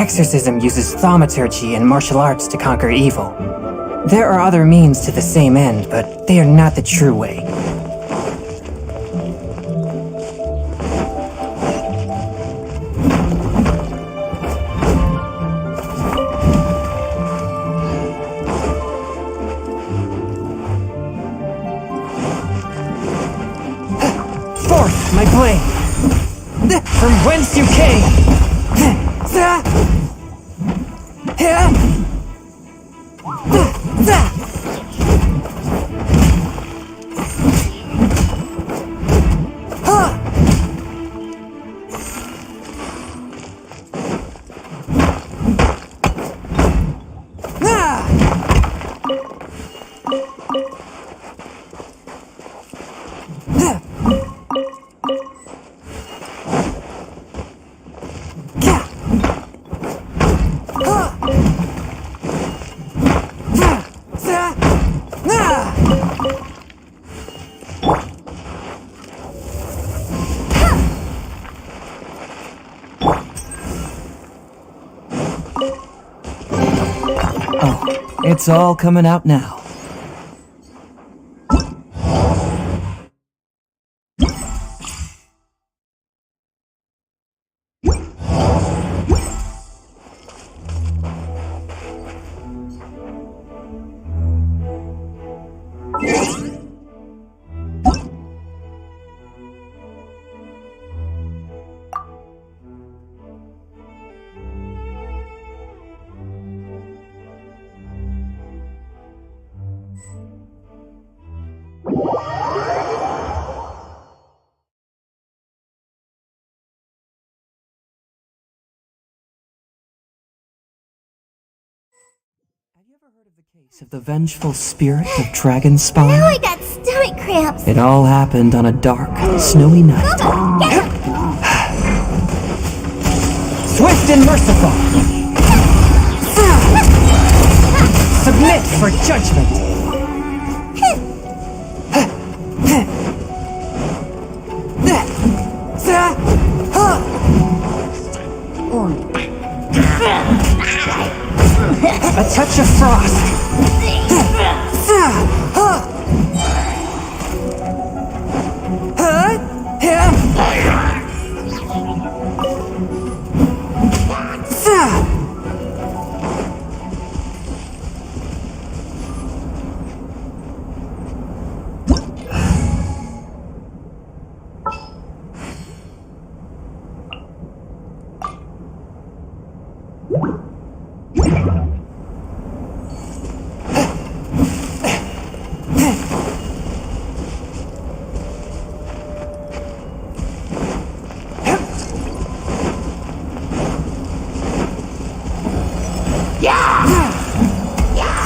exorcism uses thaumaturgy and martial arts to conquer evil. There are other means to the same end, but they are not the true way. Forth, my blade! From whence you came! Oh, it's all coming out now. Have you ever heard of the case of the vengeful spirit of Dragonspine? Now I got stomach cramps. It all happened on a dark, snowy night. Swift and merciful! Submit for judgment! A touch of frost!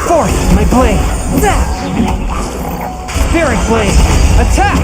Forth, my blade! Spirit blade! Attack!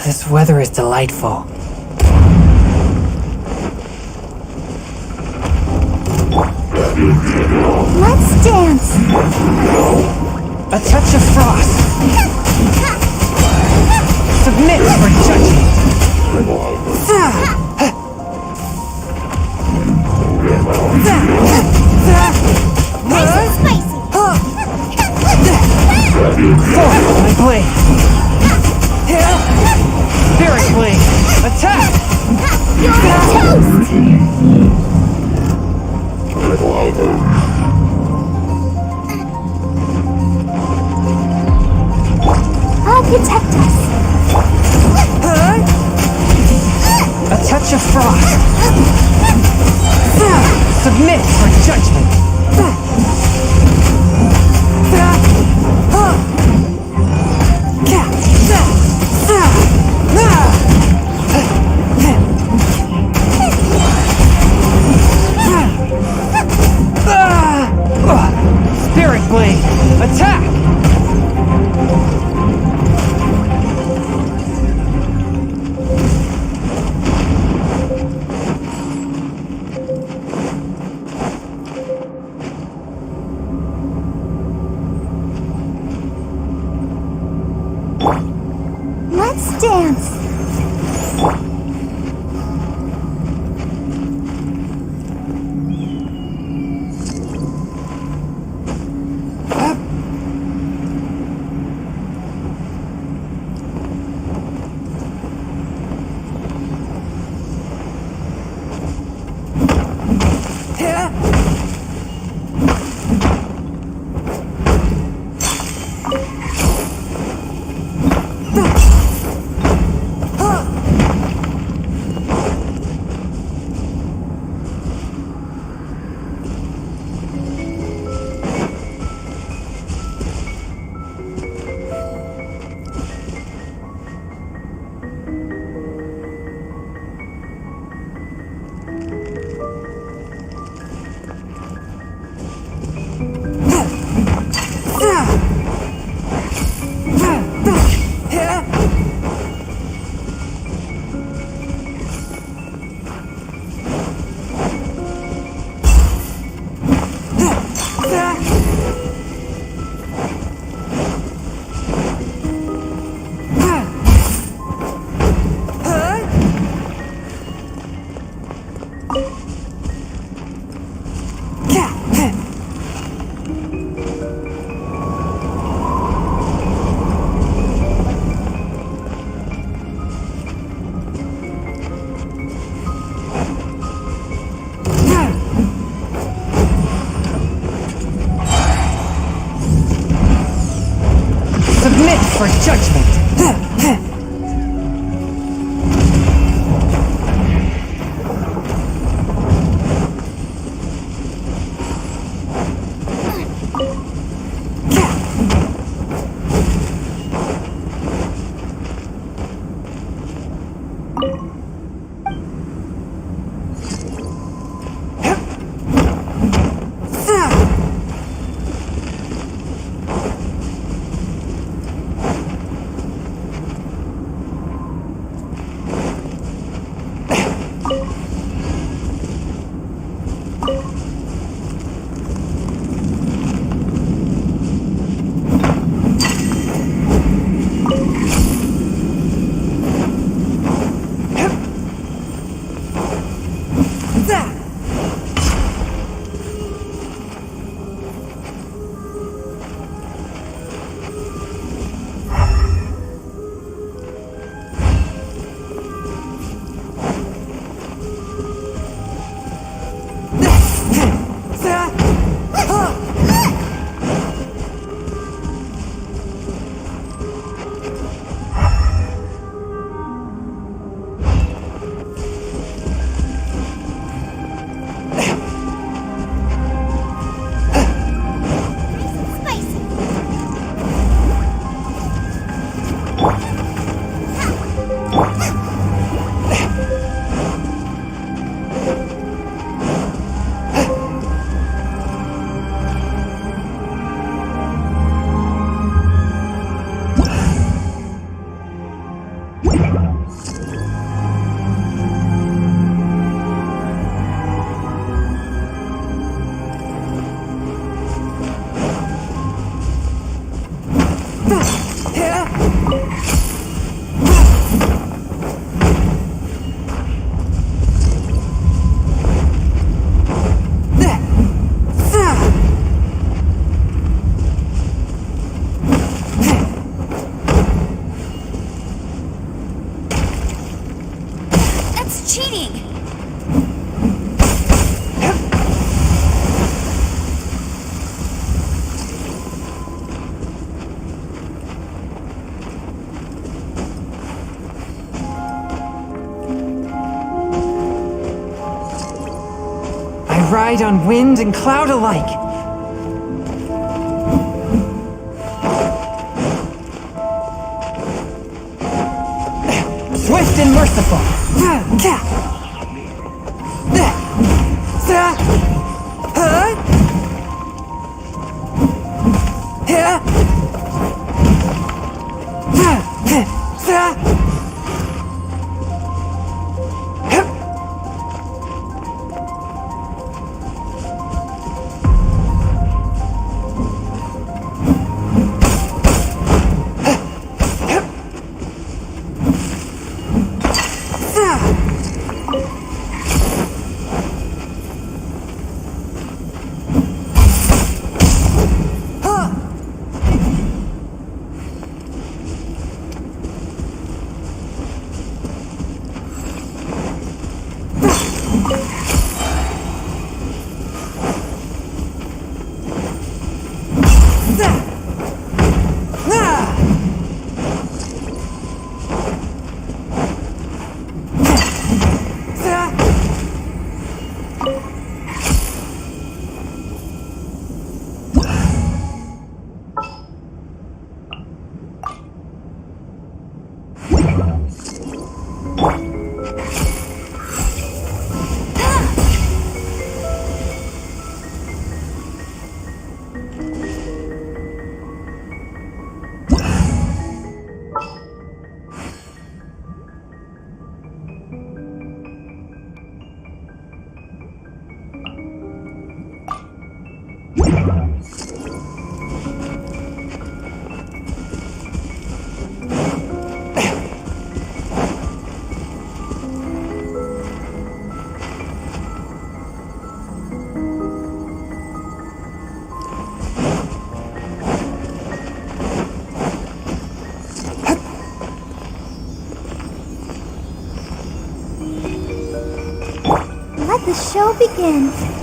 This weather is delightful. Let's dance. A touch of frost. Submit for judgment. Nice and spicy. Forth, my blade. Spirit blade. Attack! You're toast. I'll protect us. A touch of frost. Submit for judgment. Submit for judgment! Ride on wind and cloud alike. Swift and merciful. the show begins.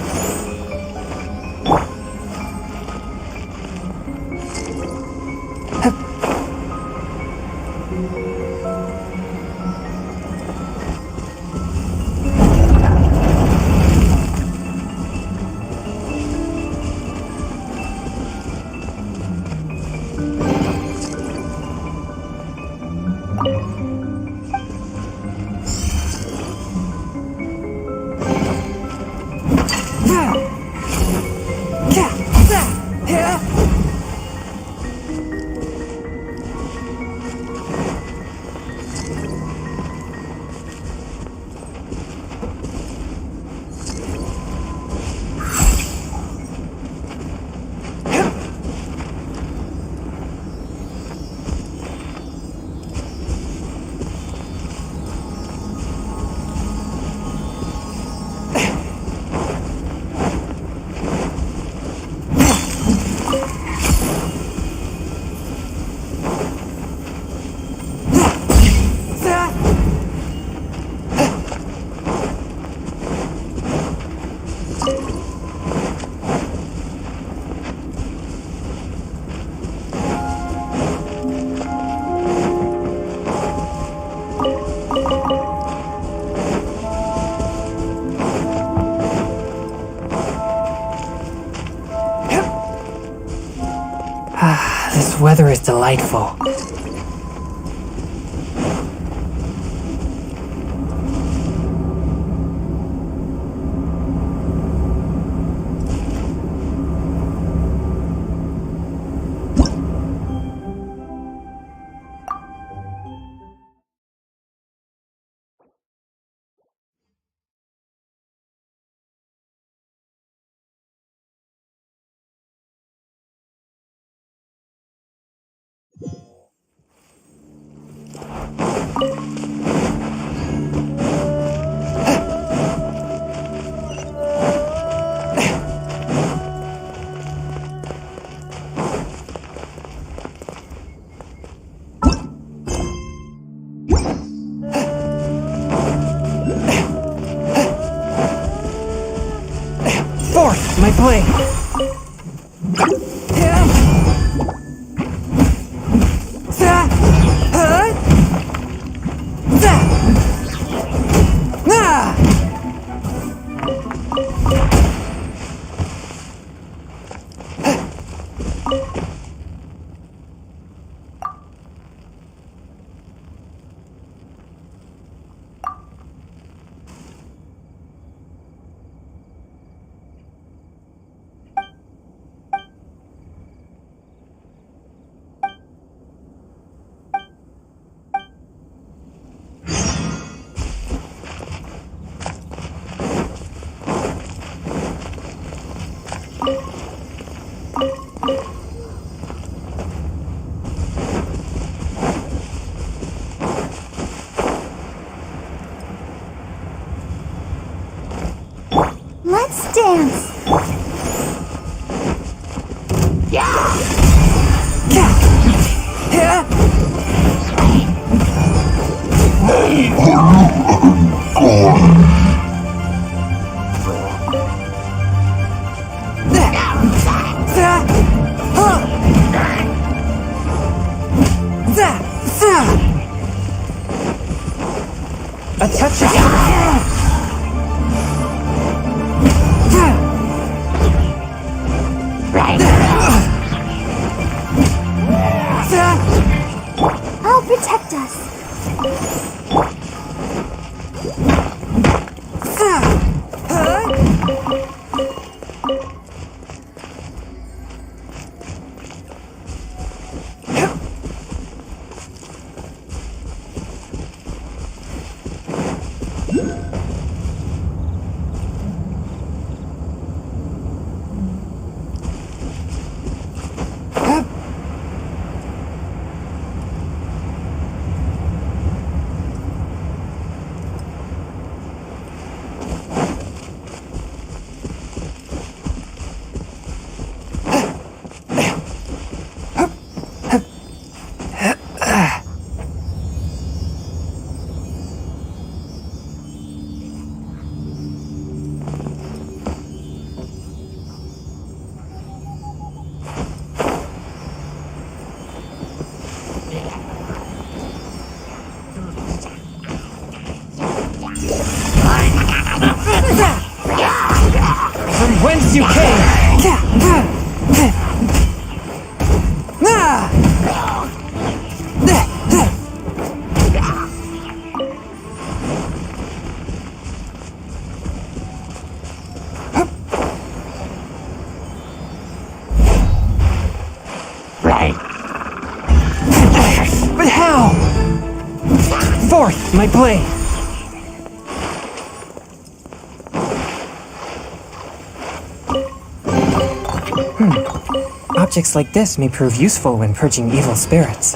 This weather is delightful. Fourth, my blade. Let's dance. A touch of... as you came! But how? Forth, my blade! Objects like this may prove useful when purging evil spirits.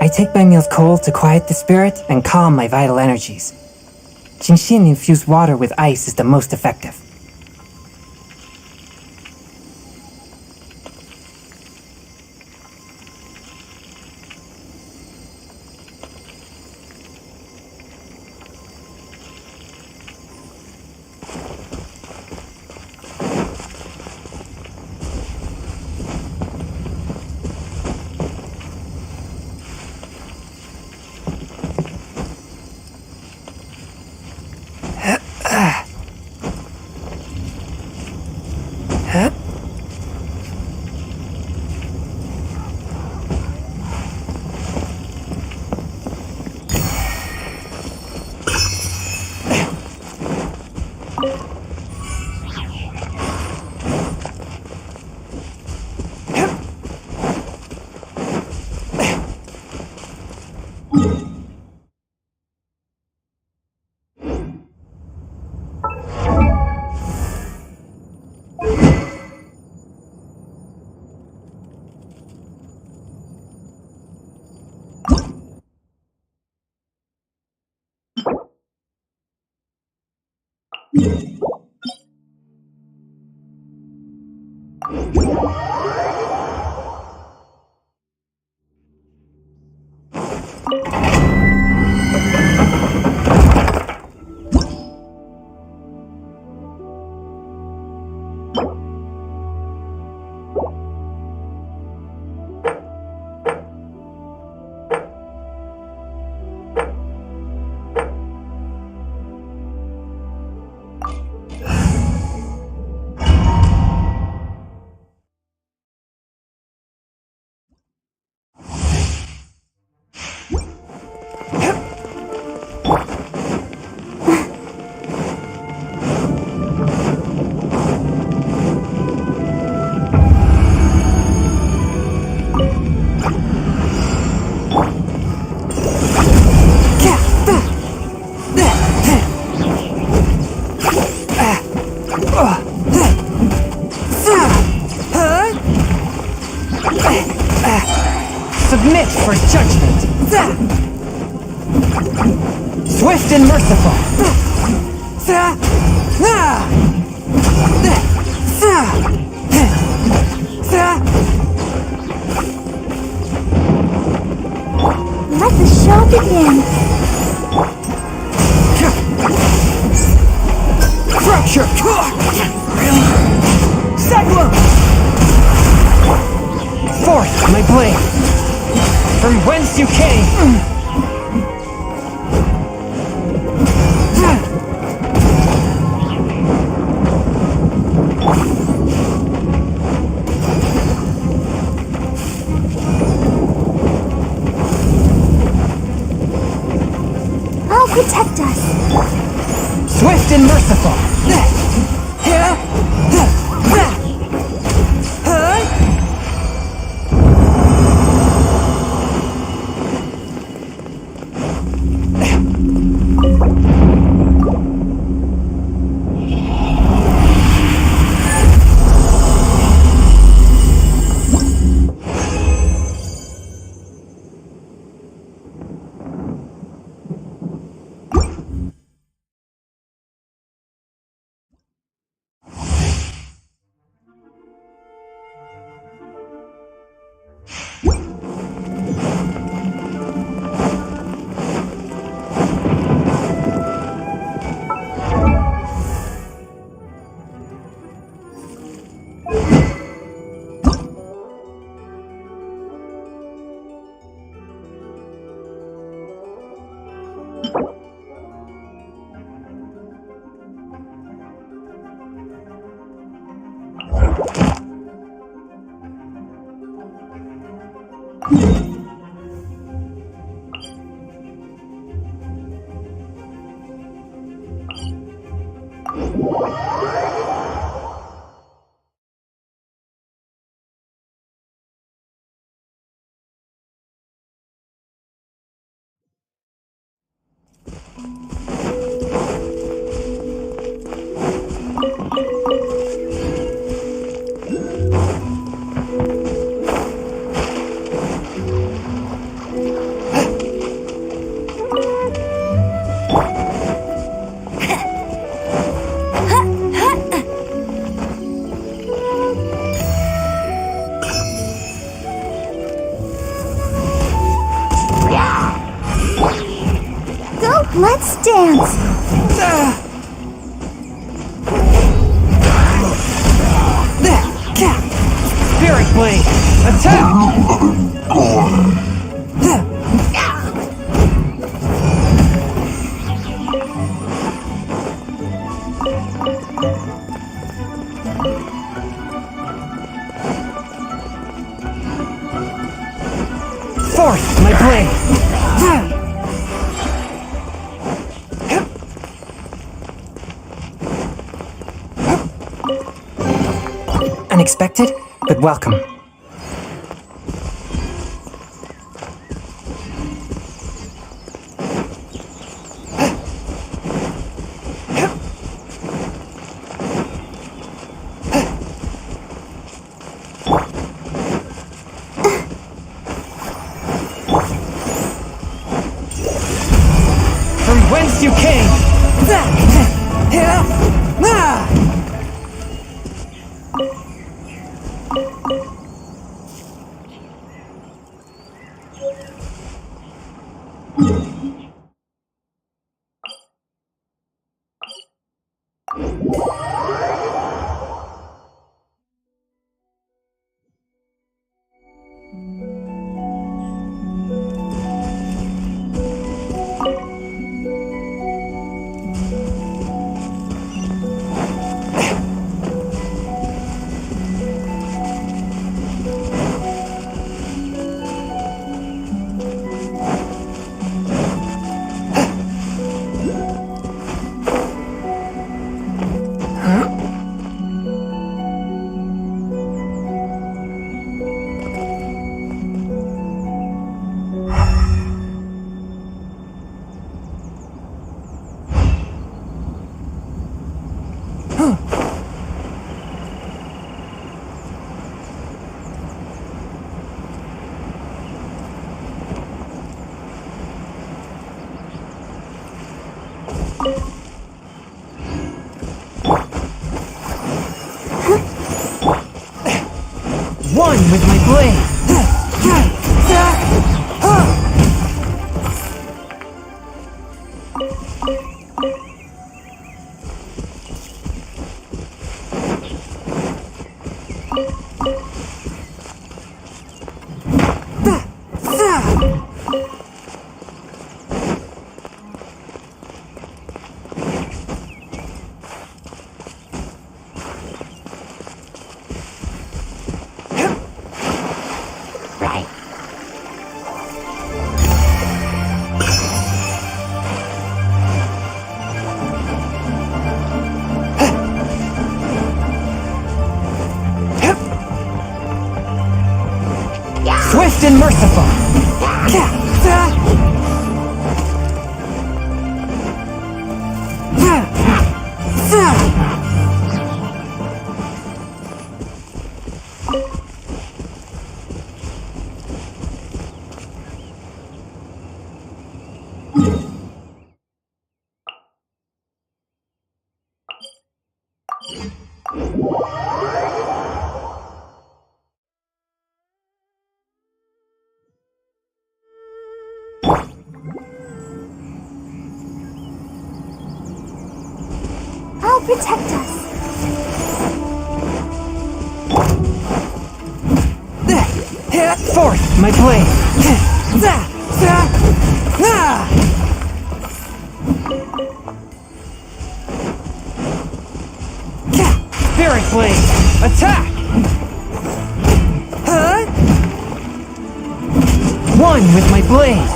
I take my meals cold to quiet the spirit and calm my vital energies. Genshin infused water with ice is the most effective. Submit for judgment! Swift and merciful! Let the show begin. protect us. Swift and merciful. Let's dance. Spirit Blade! Attack! Force my blade! Unexpected, but welcome. From whence you came! One with my blade! Swift and merciful! I'll protect us. Forth, my blade! Spirit blade! Attack! One with my blade!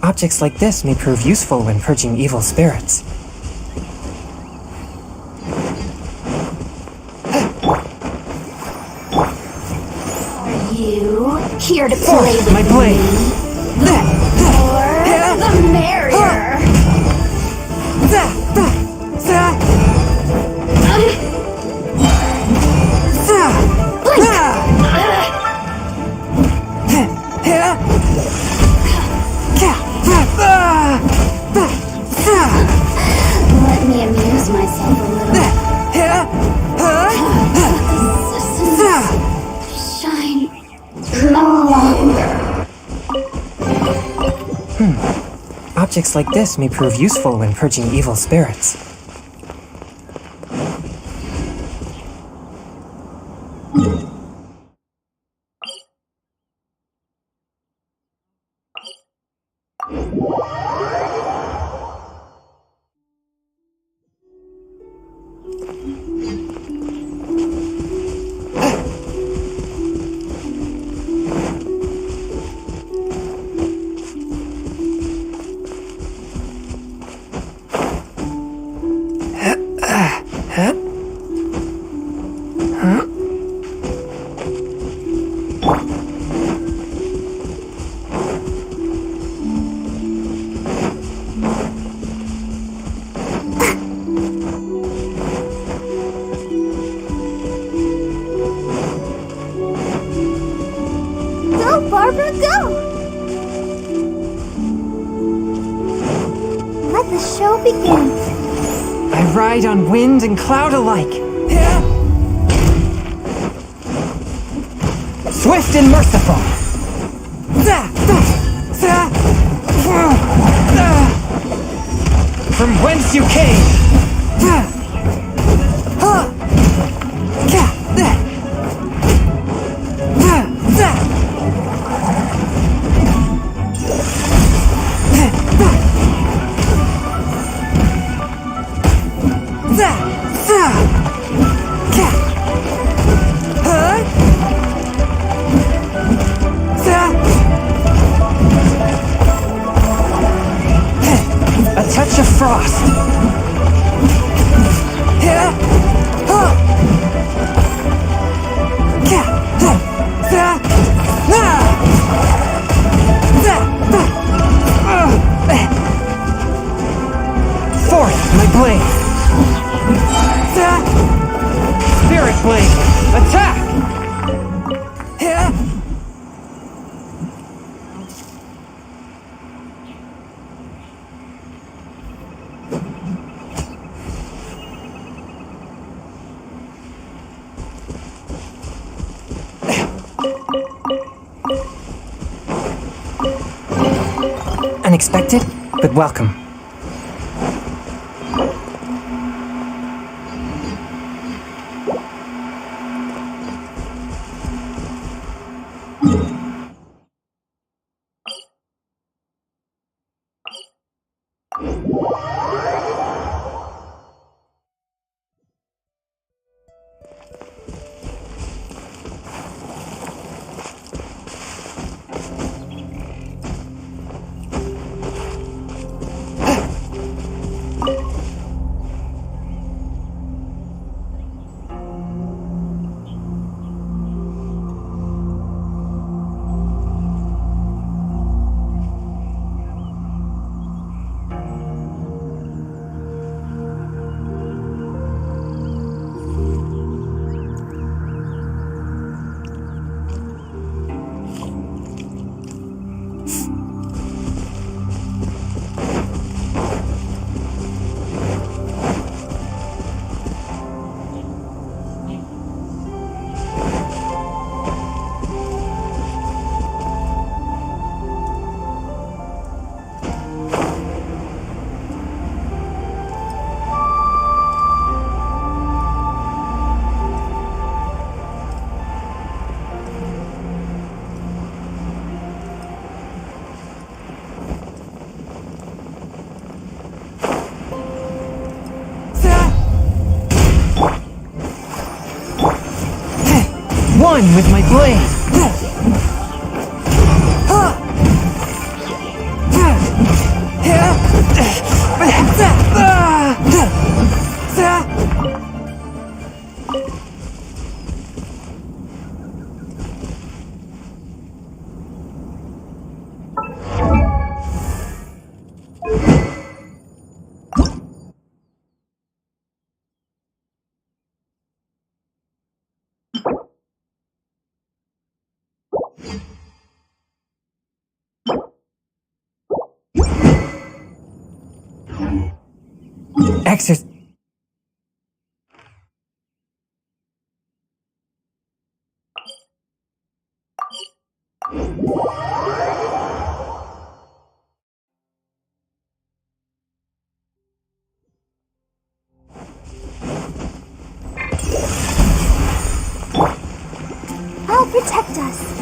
Objects like this may prove useful when purging evil spirits. Are you here to play with my blade! me? Or the merrier. Let me amuse myself a little. Shine no longer. Objects like this may prove useful when purging evil spirits. Go, Barbara, go! Let the show begin. I ride on wind and cloud alike. Swift and merciful. From whence you came. A touch of frost. Forth, my blade. Spirit blade, attack! Unexpected, but welcome. One with my blade! Exercise. I'll protect us.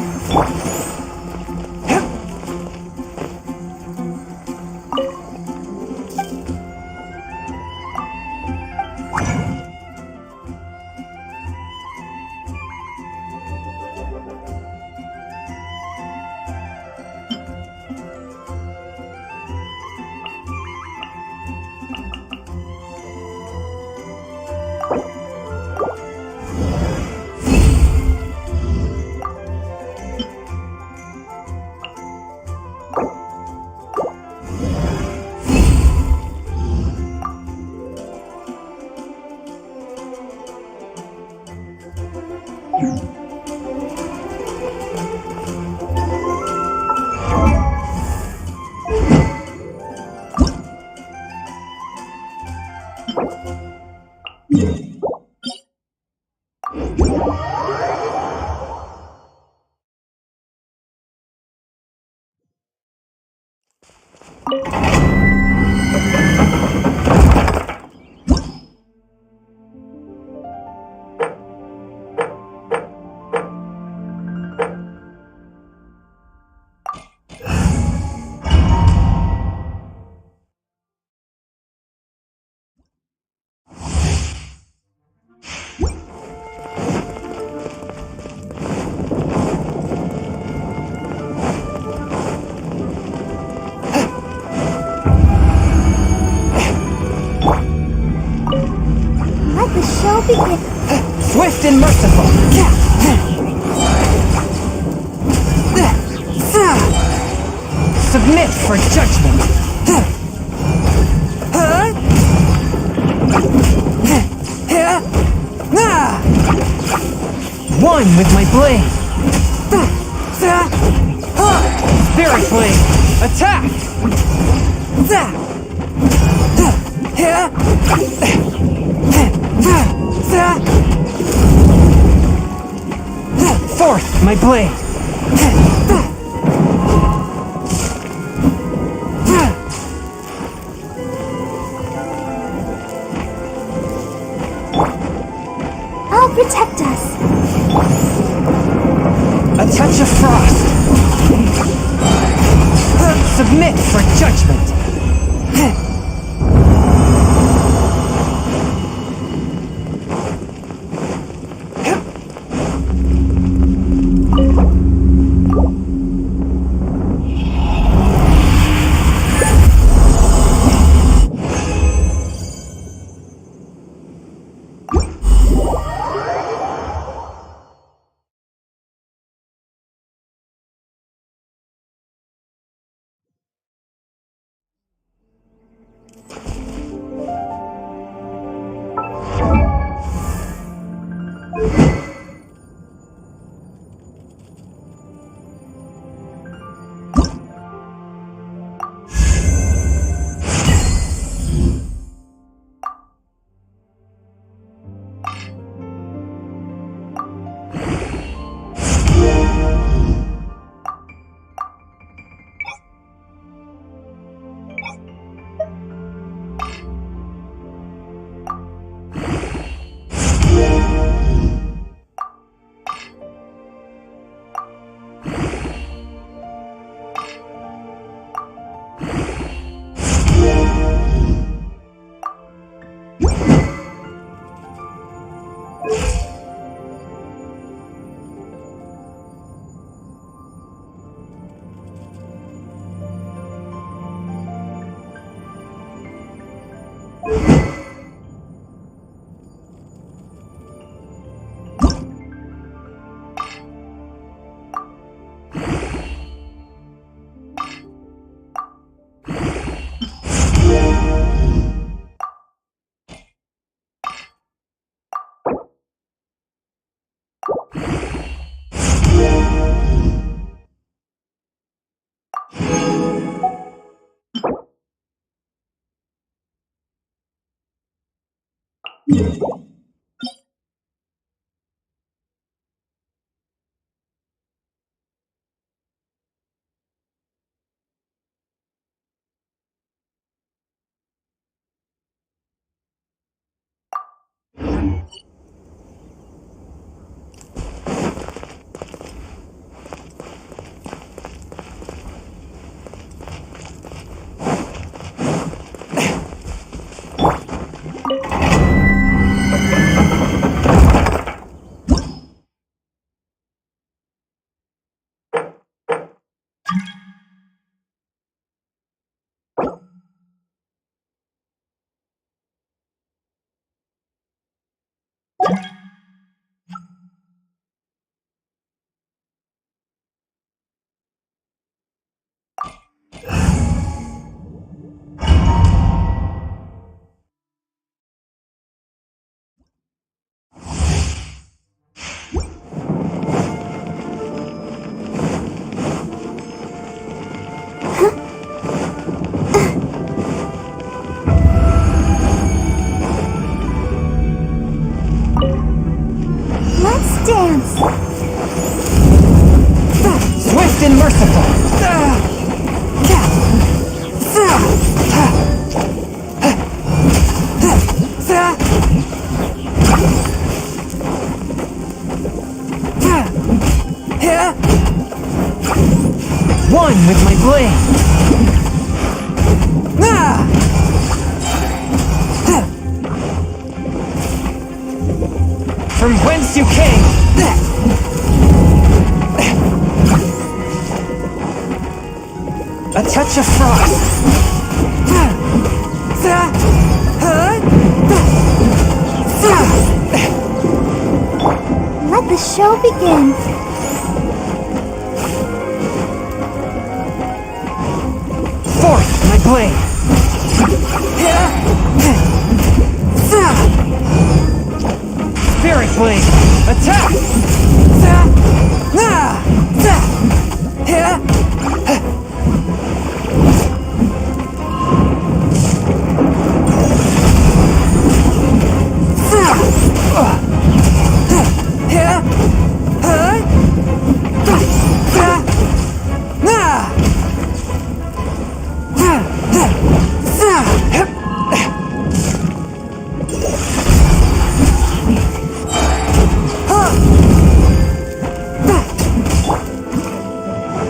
Let the show begin. Swift and merciful! Submit for judgment! One with my blade! Spirit blade! Attack! Fourth, my blade! I'll protect us. A touch of frost! Submit for judgment! Let's dance. Swift and merciful. One with my blade. From whence you came. A touch of frost. Let the show begin. Forth my blade. Spirit blade. Attack.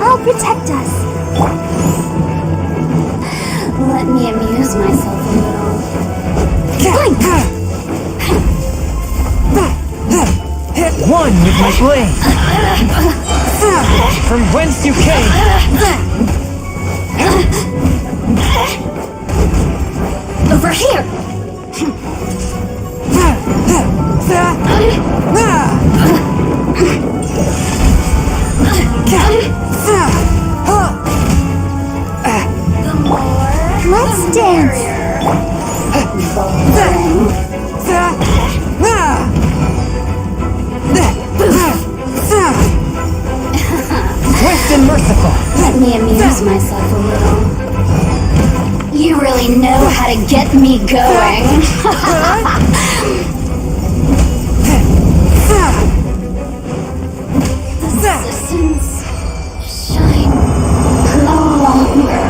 I'll protect us. Let me amuse myself a little. One with my blade. From whence you came. Over here. Let's dance. Swift and merciful. Let me amuse myself a little. You really know how to get me going. The citizens shine no longer.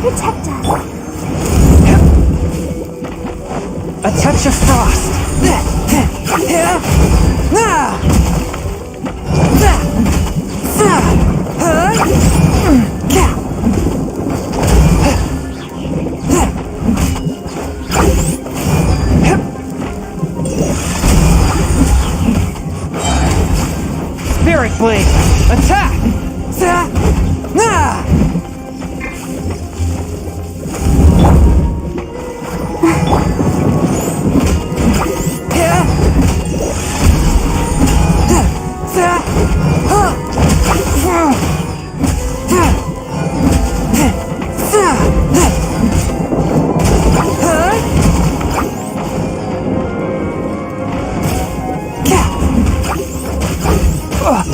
Protect us. A touch of frost. Spirit Blade, attack!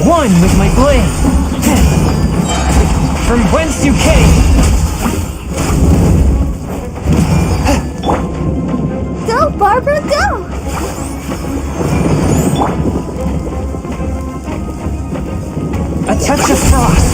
One with my blade! From whence you came! Go, Barbara, go! A touch of frost!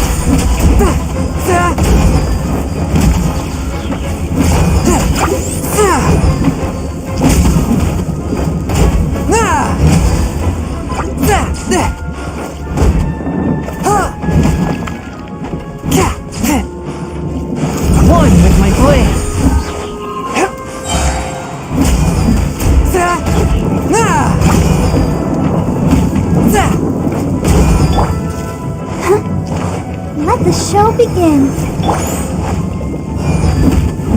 One with my blade! Let the show begin.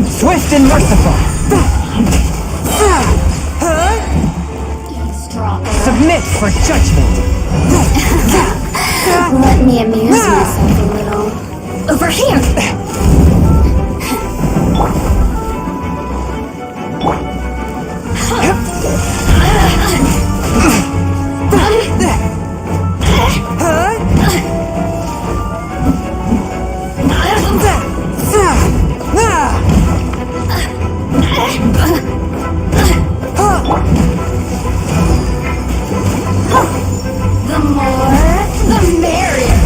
Swift and merciful! Eavesdropper. Submit for judgment! Let me amuse myself a little. Over here! The more, the merrier.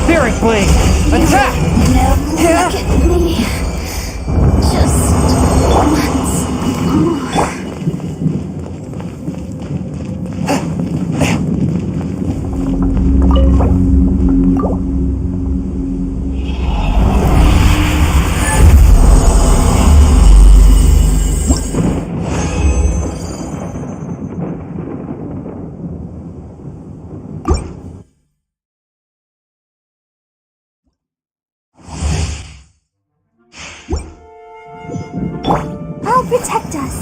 Spirit Blade, attack! No, look at me. Just once more. I'll protect us.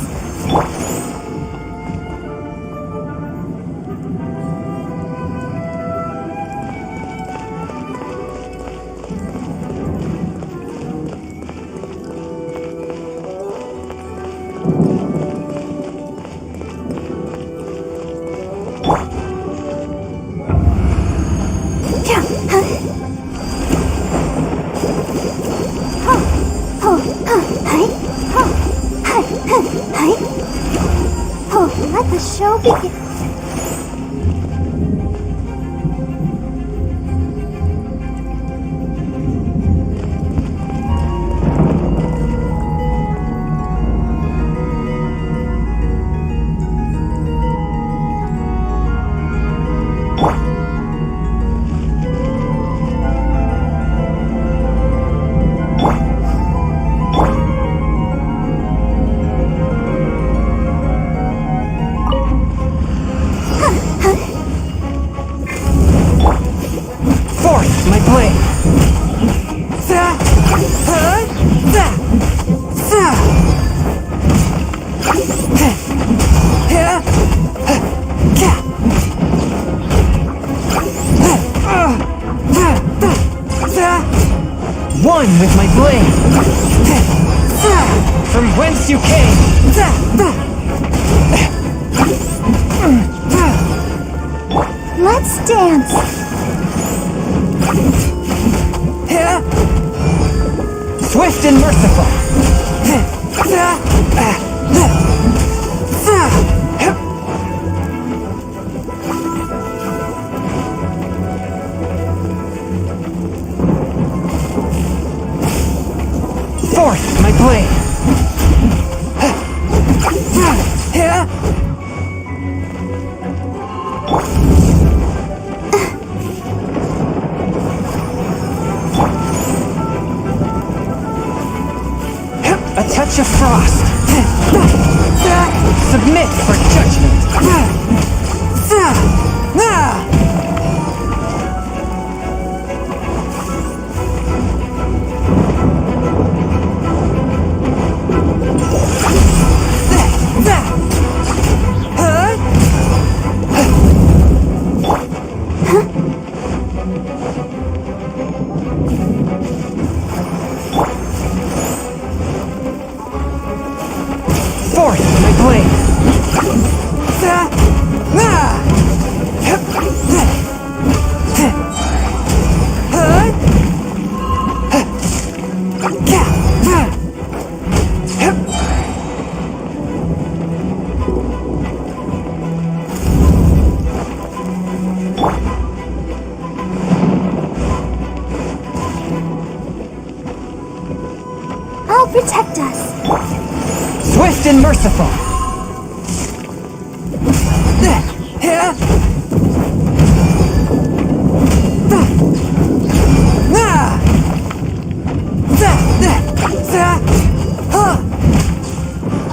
Let the show begin. My blade! blade! From whence you came! Let's dance. Swift and merciful! Forth, my blade! A touch of frost! Submit for judgment! Forth, my blade! I'll protect us. Swift and merciful!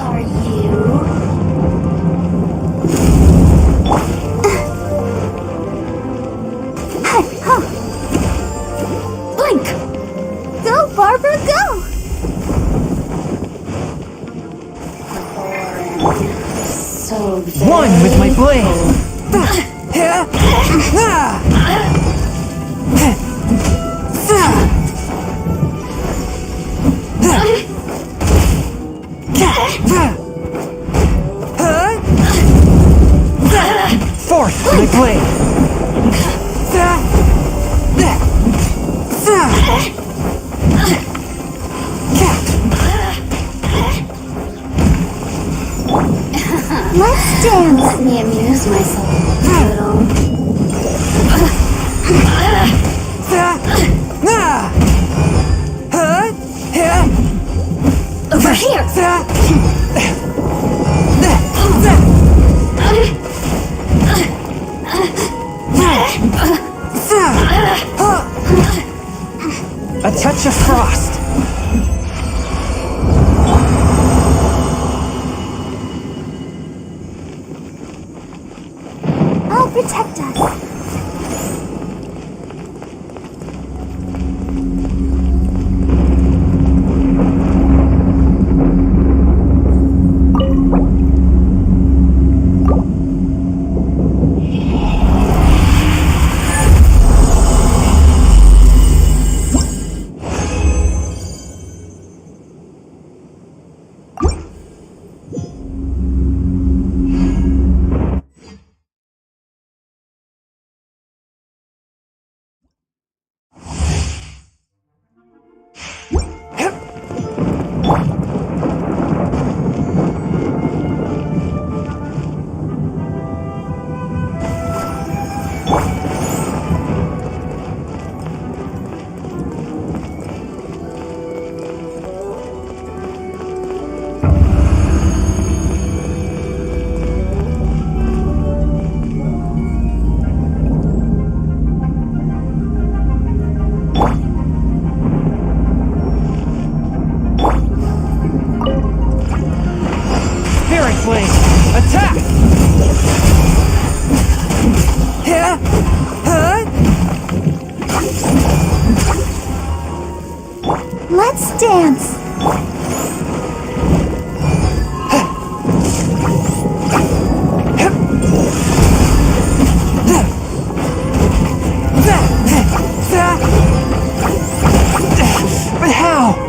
Are you? Blink! Go, Barbara, go! So One with my blade! Forth, my blade! Let's dance. Let me amuse myself a little. Over here. A touch of frost! I'll protect us. Attack! Let's dance. But how?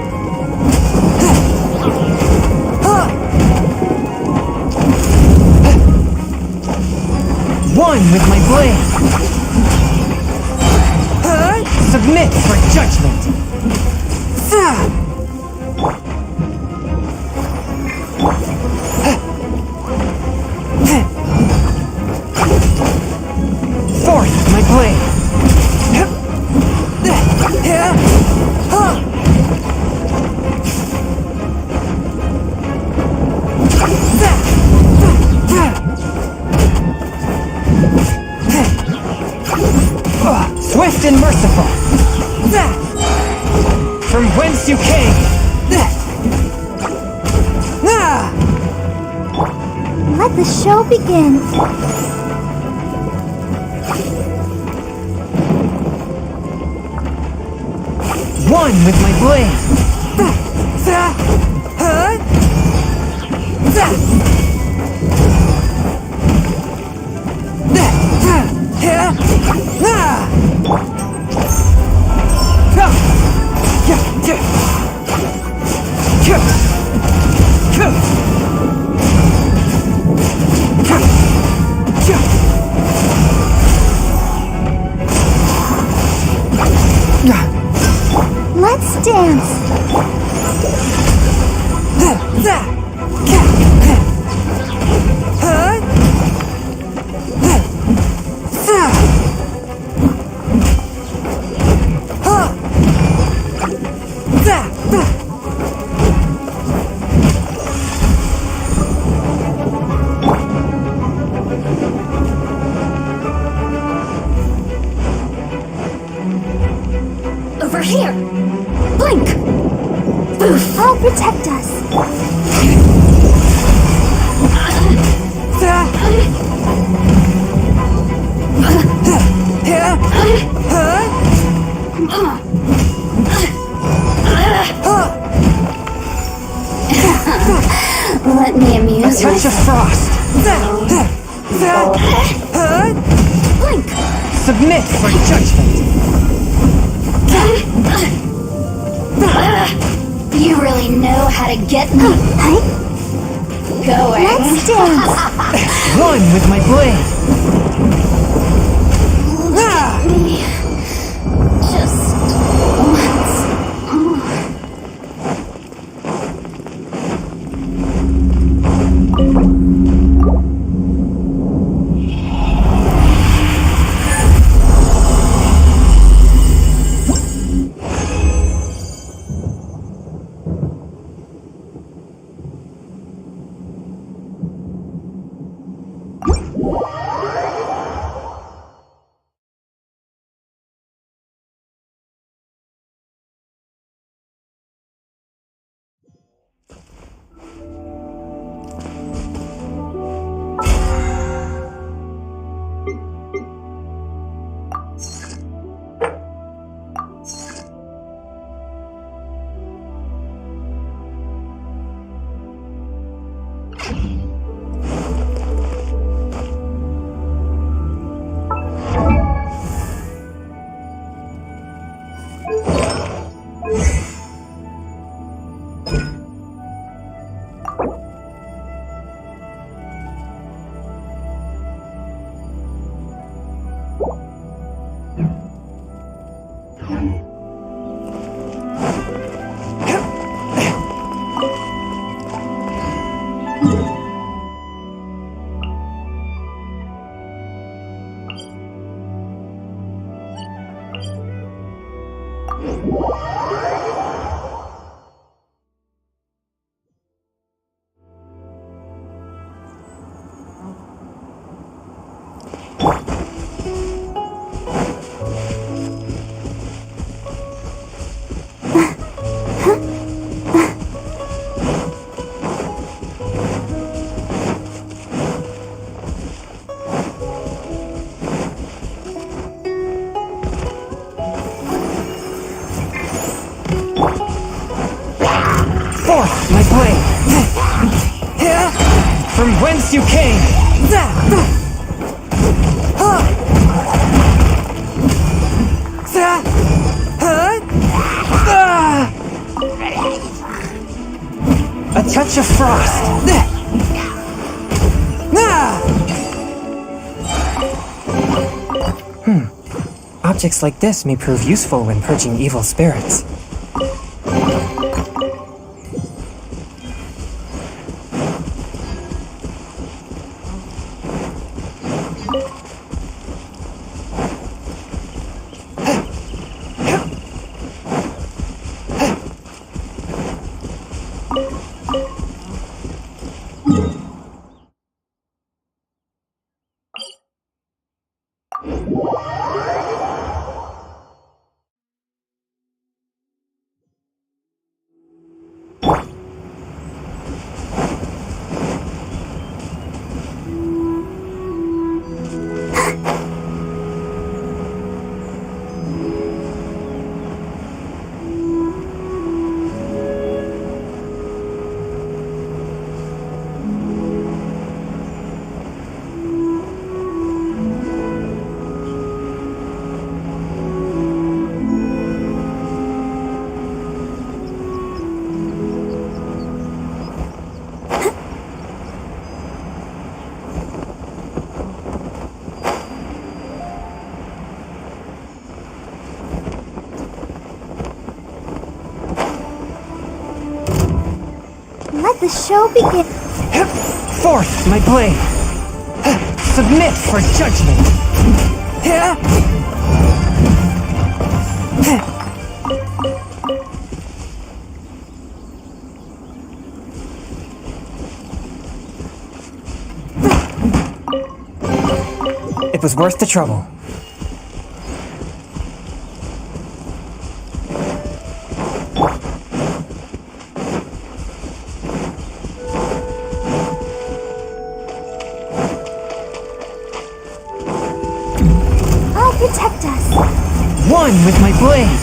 and merciful. From whence you came. Let the show begin. One with my blade. Let's dance. Over here. Blink. Boof. I'll protect us. Let me amuse Touch of frost. Blink. Submit for judgment. You really know how to get me going. Let's dance. One with my blade. Me. Just once. Forth my blade. From whence you came. A touch of frost. Objects like this may prove useful when purging evil spirits. Let the show begin. Forth, my blade! Submit for judgment! It was worth the trouble. I'll protect us. One with my blade!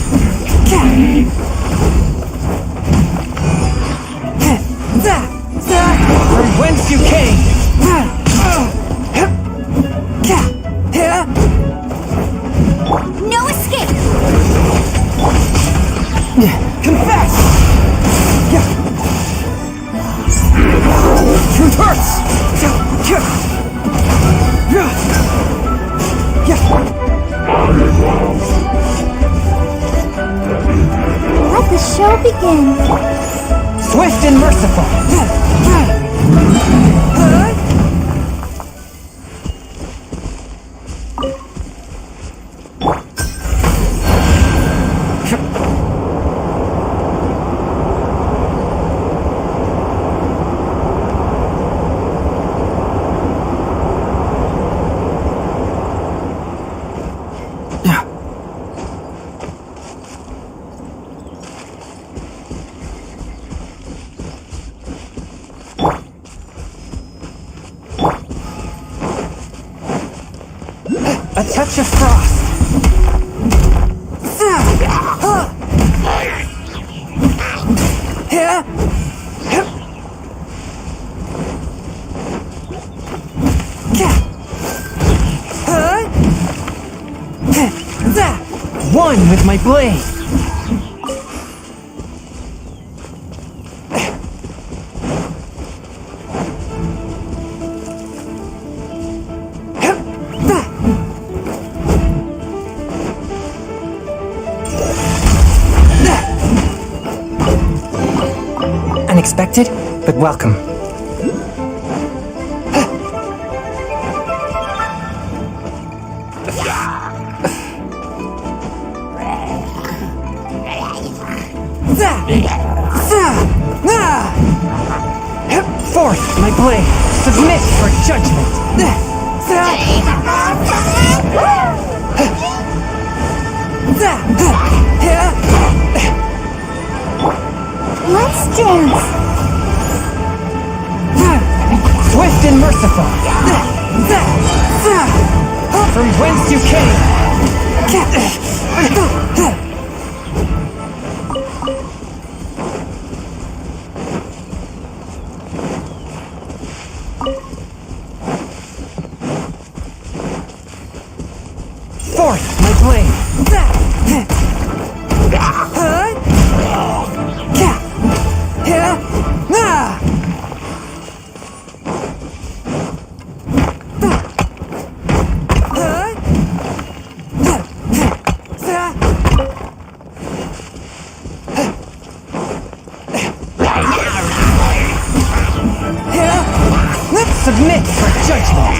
From whence you came! No escape! Confess! Truth hurts! Let the show begin. Swift and merciful! A touch of frost! One with my blade! Unexpected, but welcome. Forth, my blade! Submit for judgment! Let's dance. Swift and merciful! From whence you came! Forth, my blade! Submit for judgment!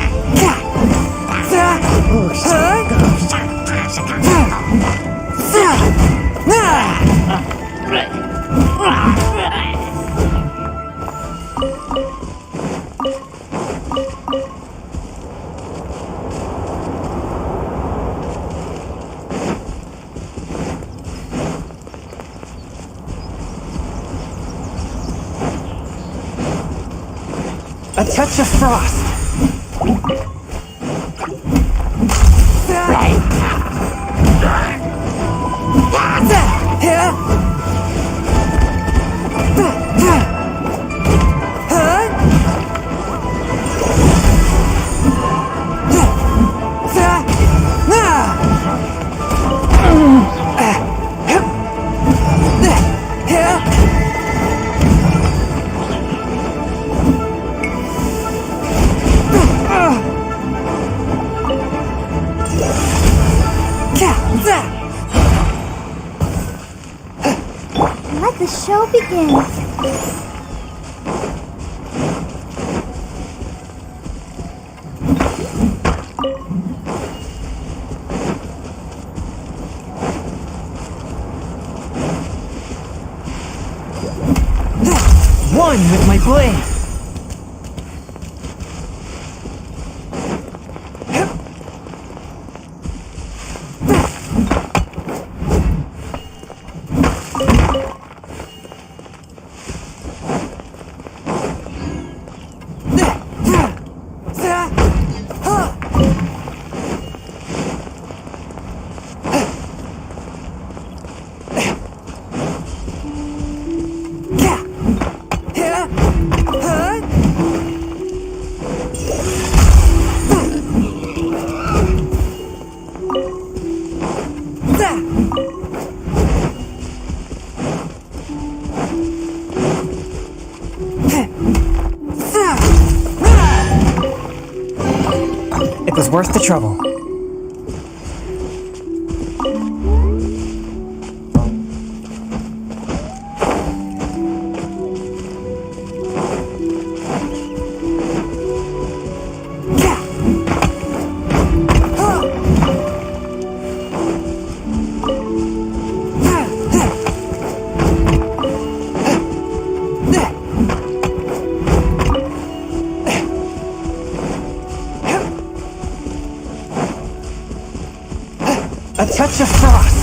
A touch of frost! Let the show begin. One with my blade! It was worth the trouble. A touch of frost!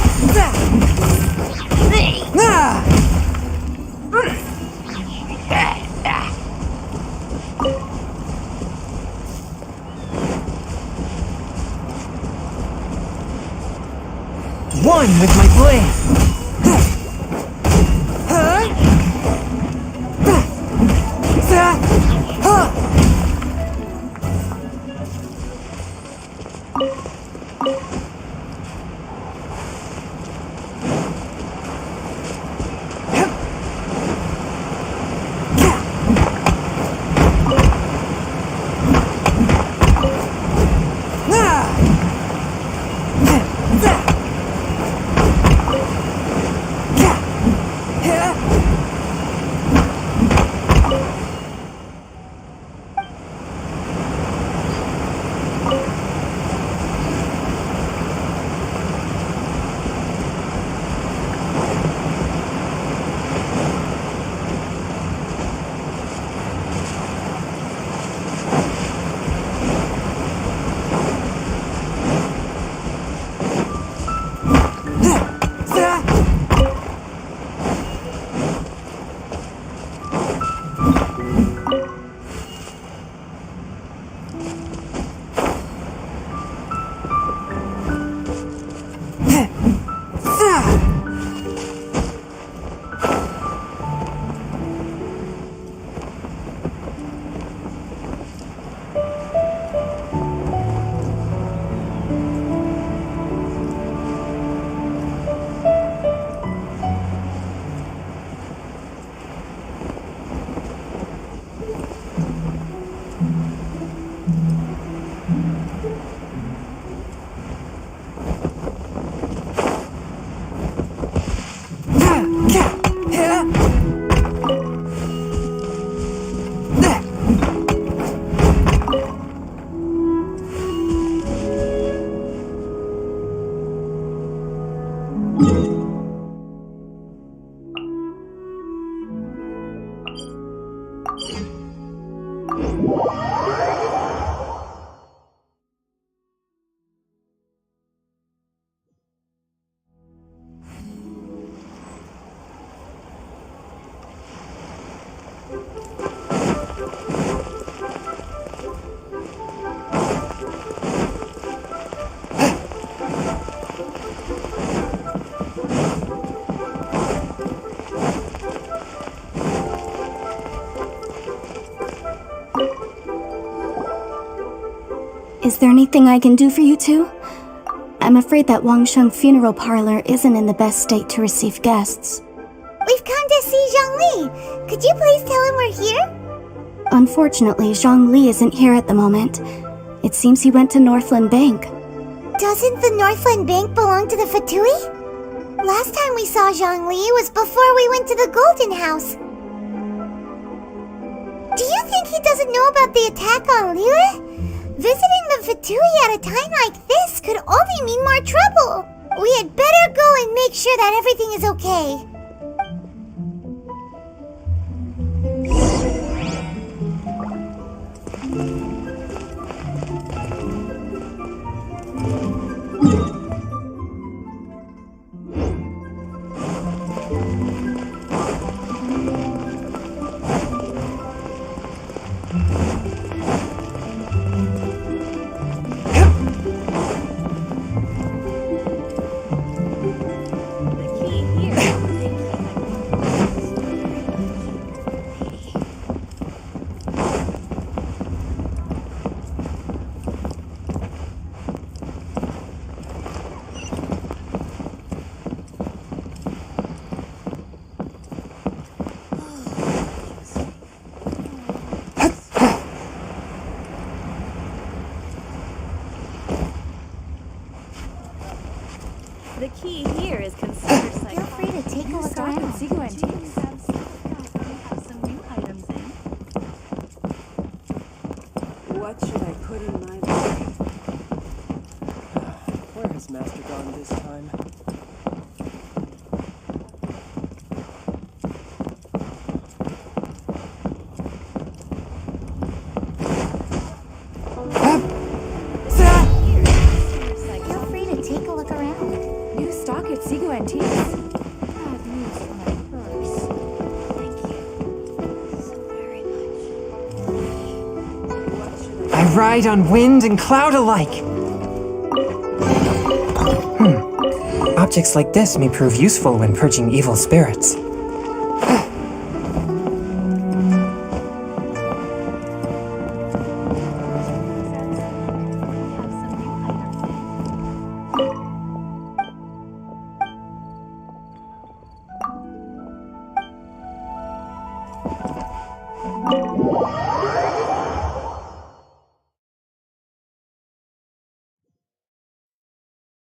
One with my blade! Is there anything I can do for you two? I'm afraid that Wangsheng funeral parlor isn't in the best state to receive guests. We've come to see Zhongli. Could you please tell him we're here? Unfortunately, Zhongli isn't here at the moment. It seems he went to Northland Bank. Doesn't the Northland Bank belong to the Fatui? Last time we saw Zhongli was before we went to the Golden House. think he doesn't know about the attack on Lilith? Visiting the Fatui at a time like this could only mean more trouble. We had better go and make sure that everything is okay. The key here is considered Feel free to take a look around. Seago Antiques. Have some new items in. What should I put in my bag? Where has Master gone this time? Feel free to take a look around. New stock at Seago Antiques. Bad news for my purse. Thank you so very much. I ride on wind and cloud alike. Objects like this may prove useful when purging evil spirits.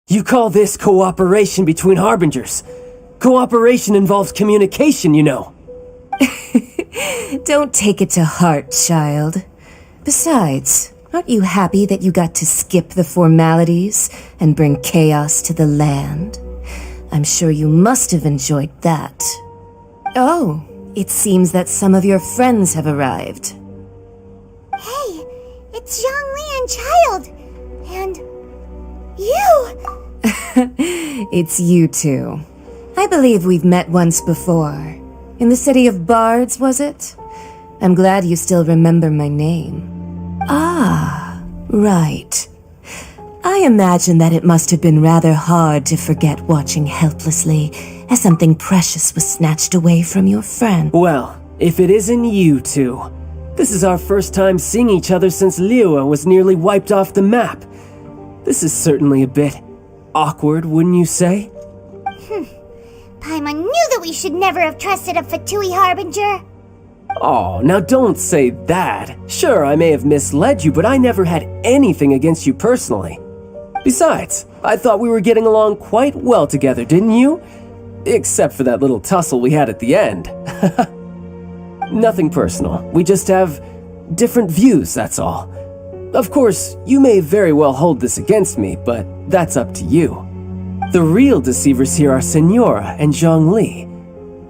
You call this cooperation between harbingers? Cooperation involves communication, you know. Don't take it to heart, child. Besides, aren't you happy that you got to skip the formalities and bring chaos to the land? I'm sure you must have enjoyed that. Oh, it seems that some of your friends have arrived. Hey, it's Zhongli and Child. And you! It's you two. I believe we've met once before. In the city of Bards, was it? I'm glad you still remember my name. Ah, right. I imagine that it must have been rather hard to forget watching helplessly as something precious was snatched away from your friend. Well, if it isn't you two. This is our first time seeing each other since Liyue was nearly wiped off the map. This is certainly a bit awkward, wouldn't you say? Paimon knew that we should never have trusted a Fatui Harbinger. Oh, now don't say that. Sure, I may have misled you, but I never had anything against you personally. Besides, I thought we were getting along quite well together, didn't you? Except for that little tussle we had at the end. Nothing personal. We just have different views, that's all. Of course, you may very well hold this against me, but that's up to you. The real deceivers here are Senora and Zhongli.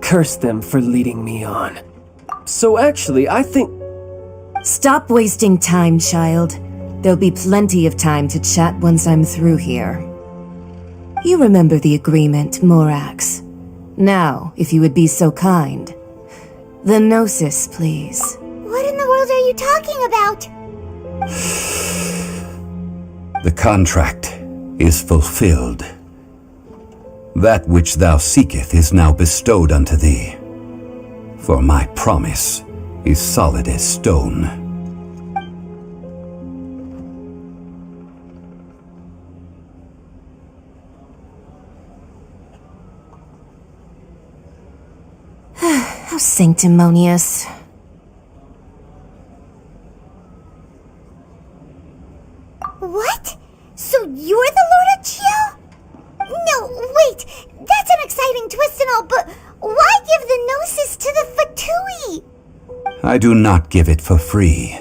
Curse them for leading me on. So actually, I think... Stop wasting time, child. There'll be plenty of time to chat once I'm through here. You remember the agreement, Morax. Now, if you would be so kind. The Gnosis, please. What in the world are you talking about? The contract is fulfilled. That which thou seeketh is now bestowed unto thee. For my promise is solid as stone. How sanctimonious. What? So you're the Lord of Chiel? No, wait. That's an exciting twist and all, but why give the Gnosis to the Fatui? I do not give it for free.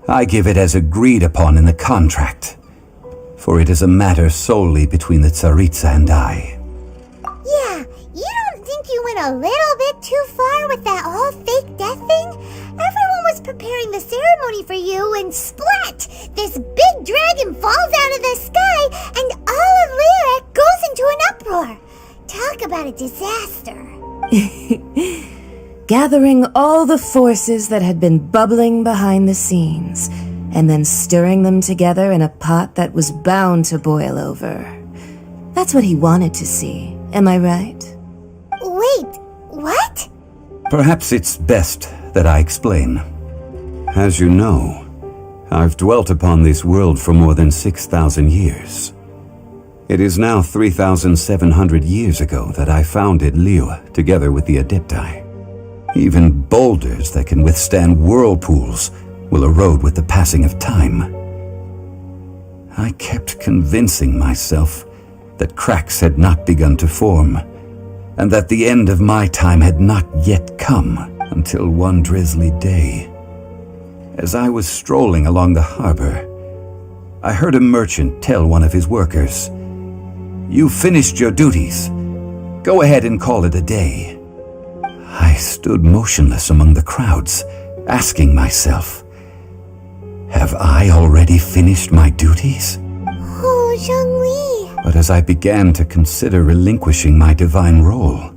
I give it as agreed upon in the contract, for it is a matter solely between the Tsaritsa and I. Yeah, you don't think you went a little bit too far with that whole fake death thing? Everyone was preparing the ceremony for you and splat! This big dragon falls out of the sky and all of Lyra goes into an uproar. Talk about a disaster. Gathering all the forces that had been bubbling behind the scenes, and then stirring them together in a pot that was bound to boil over. That's what he wanted to see, am I right? Wait, what? Perhaps it's best that I explain. As you know, I've dwelt upon this world for more than 6,000 years. It is now 3,700 years ago that I founded Liyue together with the Adepti. Even boulders that can withstand whirlpools will erode with the passing of time. I kept convincing myself that cracks had not begun to form, and that the end of my time had not yet come until one drizzly day. As I was strolling along the harbor, I heard a merchant tell one of his workers, "You finished your duties. Go ahead and call it a day." I stood motionless among the crowds, asking myself, have I already finished my duties? Oh, Zhongli. But as I began to consider relinquishing my divine role,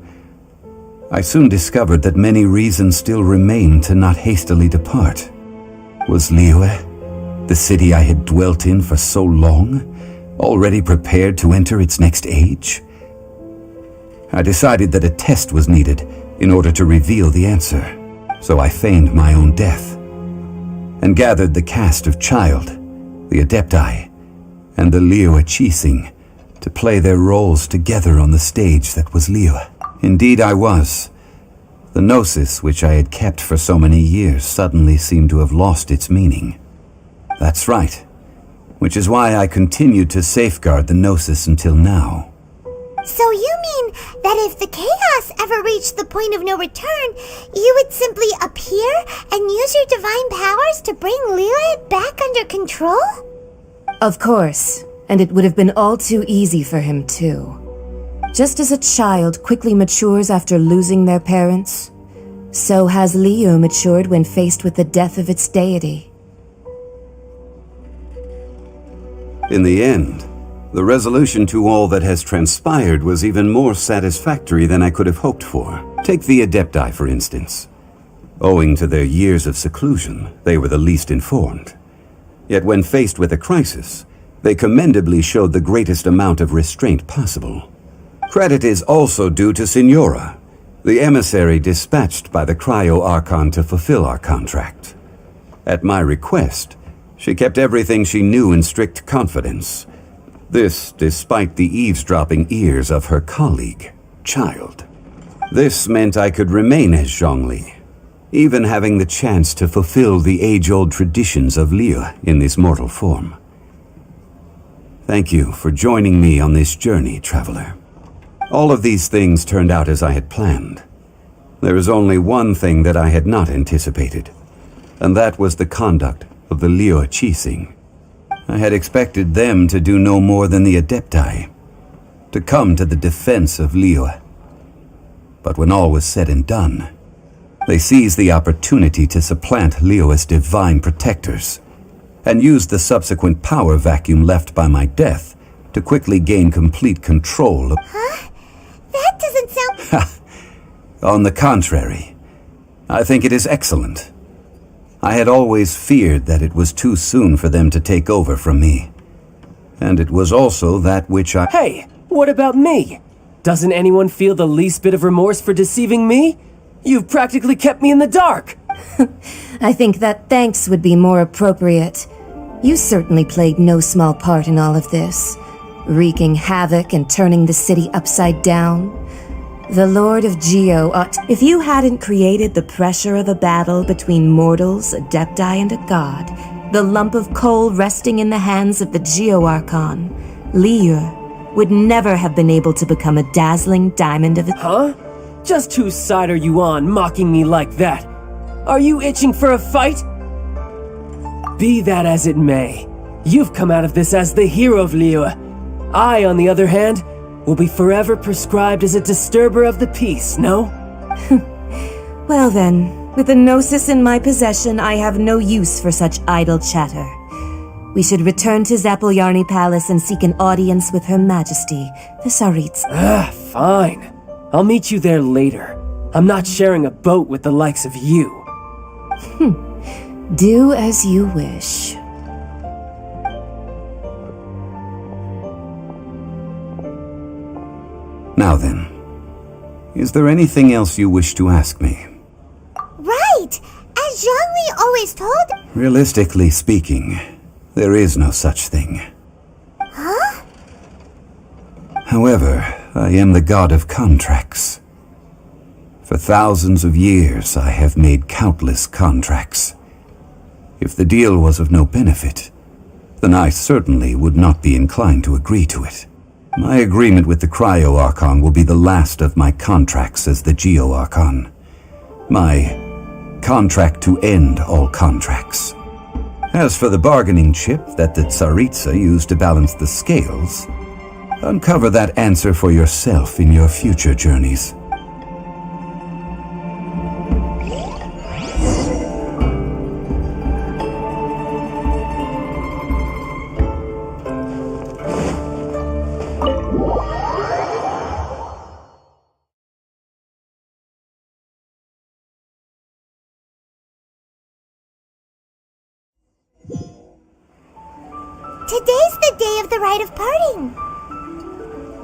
I soon discovered that many reasons still remained to not hastily depart. Was Liyue, the city I had dwelt in for so long, already prepared to enter its next age? I decided that a test was needed in order to reveal the answer, so I feigned my own death, and gathered the cast of Child, the Adepti, and the Liyue Qixing to play their roles together on the stage that was Liyue. Indeed I was. The gnosis which I had kept for so many years suddenly seemed to have lost its meaning. That's right, which is why I continued to safeguard the gnosis until now. So you mean that if the chaos ever reached the point of no return, you would simply appear and use your divine powers to bring Liyue back under control? Of course, and it would have been all too easy for him too. Just as a child quickly matures after losing their parents, so has Liyue matured when faced with the death of its deity. In the end, the resolution to all that has transpired was even more satisfactory than I could have hoped for. Take the Adepti, for instance. Owing to their years of seclusion, they were the least informed. Yet when faced with a crisis, they commendably showed the greatest amount of restraint possible. Credit is also due to Signora, the emissary dispatched by the Cryo-Archon to fulfill our contract. At my request, she kept everything she knew in strict confidence. This despite the eavesdropping ears of her colleague, Child. This meant I could remain as Zhongli, even having the chance to fulfill the age-old traditions of Liyue in this mortal form. Thank you for joining me on this journey, traveler. All of these things turned out as I had planned. There is only one thing that I had not anticipated, and that was the conduct of the Liyue Qixing. I had expected them to do no more than the Adepti, to come to the defense of Liyue. But when all was said and done, they seized the opportunity to supplant Liyue as divine protectors, and used the subsequent power vacuum left by my death to quickly gain complete control of— Huh? That doesn't sound— On the contrary, I think it is excellent. I had always feared that it was too soon for them to take over from me. And it was also that which I— Hey, what about me? Doesn't anyone feel the least bit of remorse for deceiving me? You've practically kept me in the dark. I think that thanks would be more appropriate. You certainly played no small part in all of this, wreaking havoc and turning the city upside down. The Lord of Geo ought— If you hadn't created the pressure of a battle between mortals, Adepti, and a god, the lump of coal resting in the hands of the Geo-Archon, Liyue, would never have been able to become a dazzling diamond of— Huh? Just whose side are you on, mocking me like that? Are you itching for a fight? Be that as it may, you've come out of this as the hero of Liyue. I, on the other hand, will be forever prescribed as a disturber of the peace, no? Well then, with the Gnosis in my possession, I have no use for such idle chatter. We should return to Zapolyarny Palace and seek an audience with Her Majesty, the Tsaritsa. Fine. I'll meet you there later. I'm not sharing a boat with the likes of you. Do as you wish. Now then, is there anything else you wish to ask me? Right! As Zhongli always told... Realistically speaking, there is no such thing. Huh? However, I am the god of contracts. For thousands of years, I have made countless contracts. If the deal was of no benefit, then I certainly would not be inclined to agree to it. My agreement with the Cryo-Archon will be the last of my contracts as the Geo-Archon. My contract to end all contracts. As for the bargaining chip that the Tsaritsa used to balance the scales, uncover that answer for yourself in your future journeys. Today's the day of the rite of parting.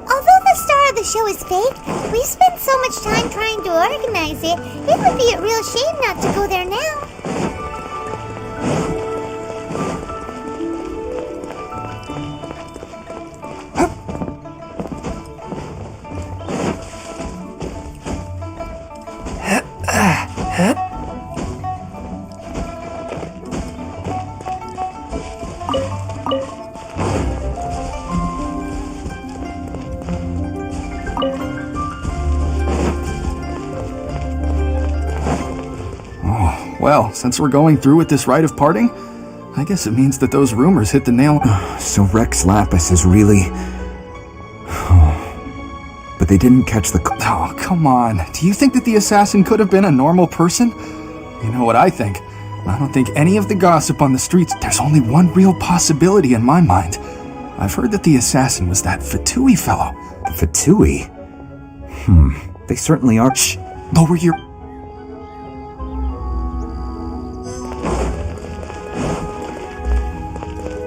Although the star of the show is fake, we spent so much time trying to organize it, it would be a real shame not to go there now. Well, since we're going through with this rite of parting, I guess it means that those rumors hit the nail. So Rex Lapis is really... But they didn't catch the... Oh, come on. Do you think that the assassin could have been a normal person? You know what I think? I don't think any of the gossip on the streets... There's only one real possibility in my mind. I've heard that the assassin was that Fatui fellow. The Fatui? They certainly are... Shh! Lower your...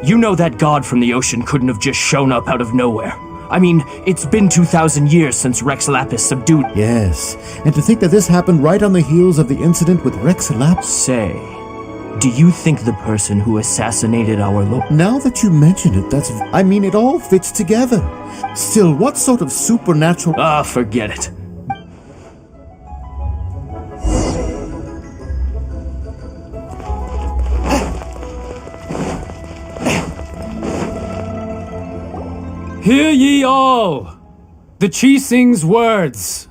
You know that god from the ocean couldn't have just shown up out of nowhere. I mean, it's been 2,000 years since Rex Lapis subdued... Yes, and to think that this happened right on the heels of the incident with Rex Lapis... Say, do you think the person who assassinated our Lord... Now that you mention it, I mean, it all fits together. Still, what sort of supernatural... Ah, forget it. Hear ye all! The Chi sings words.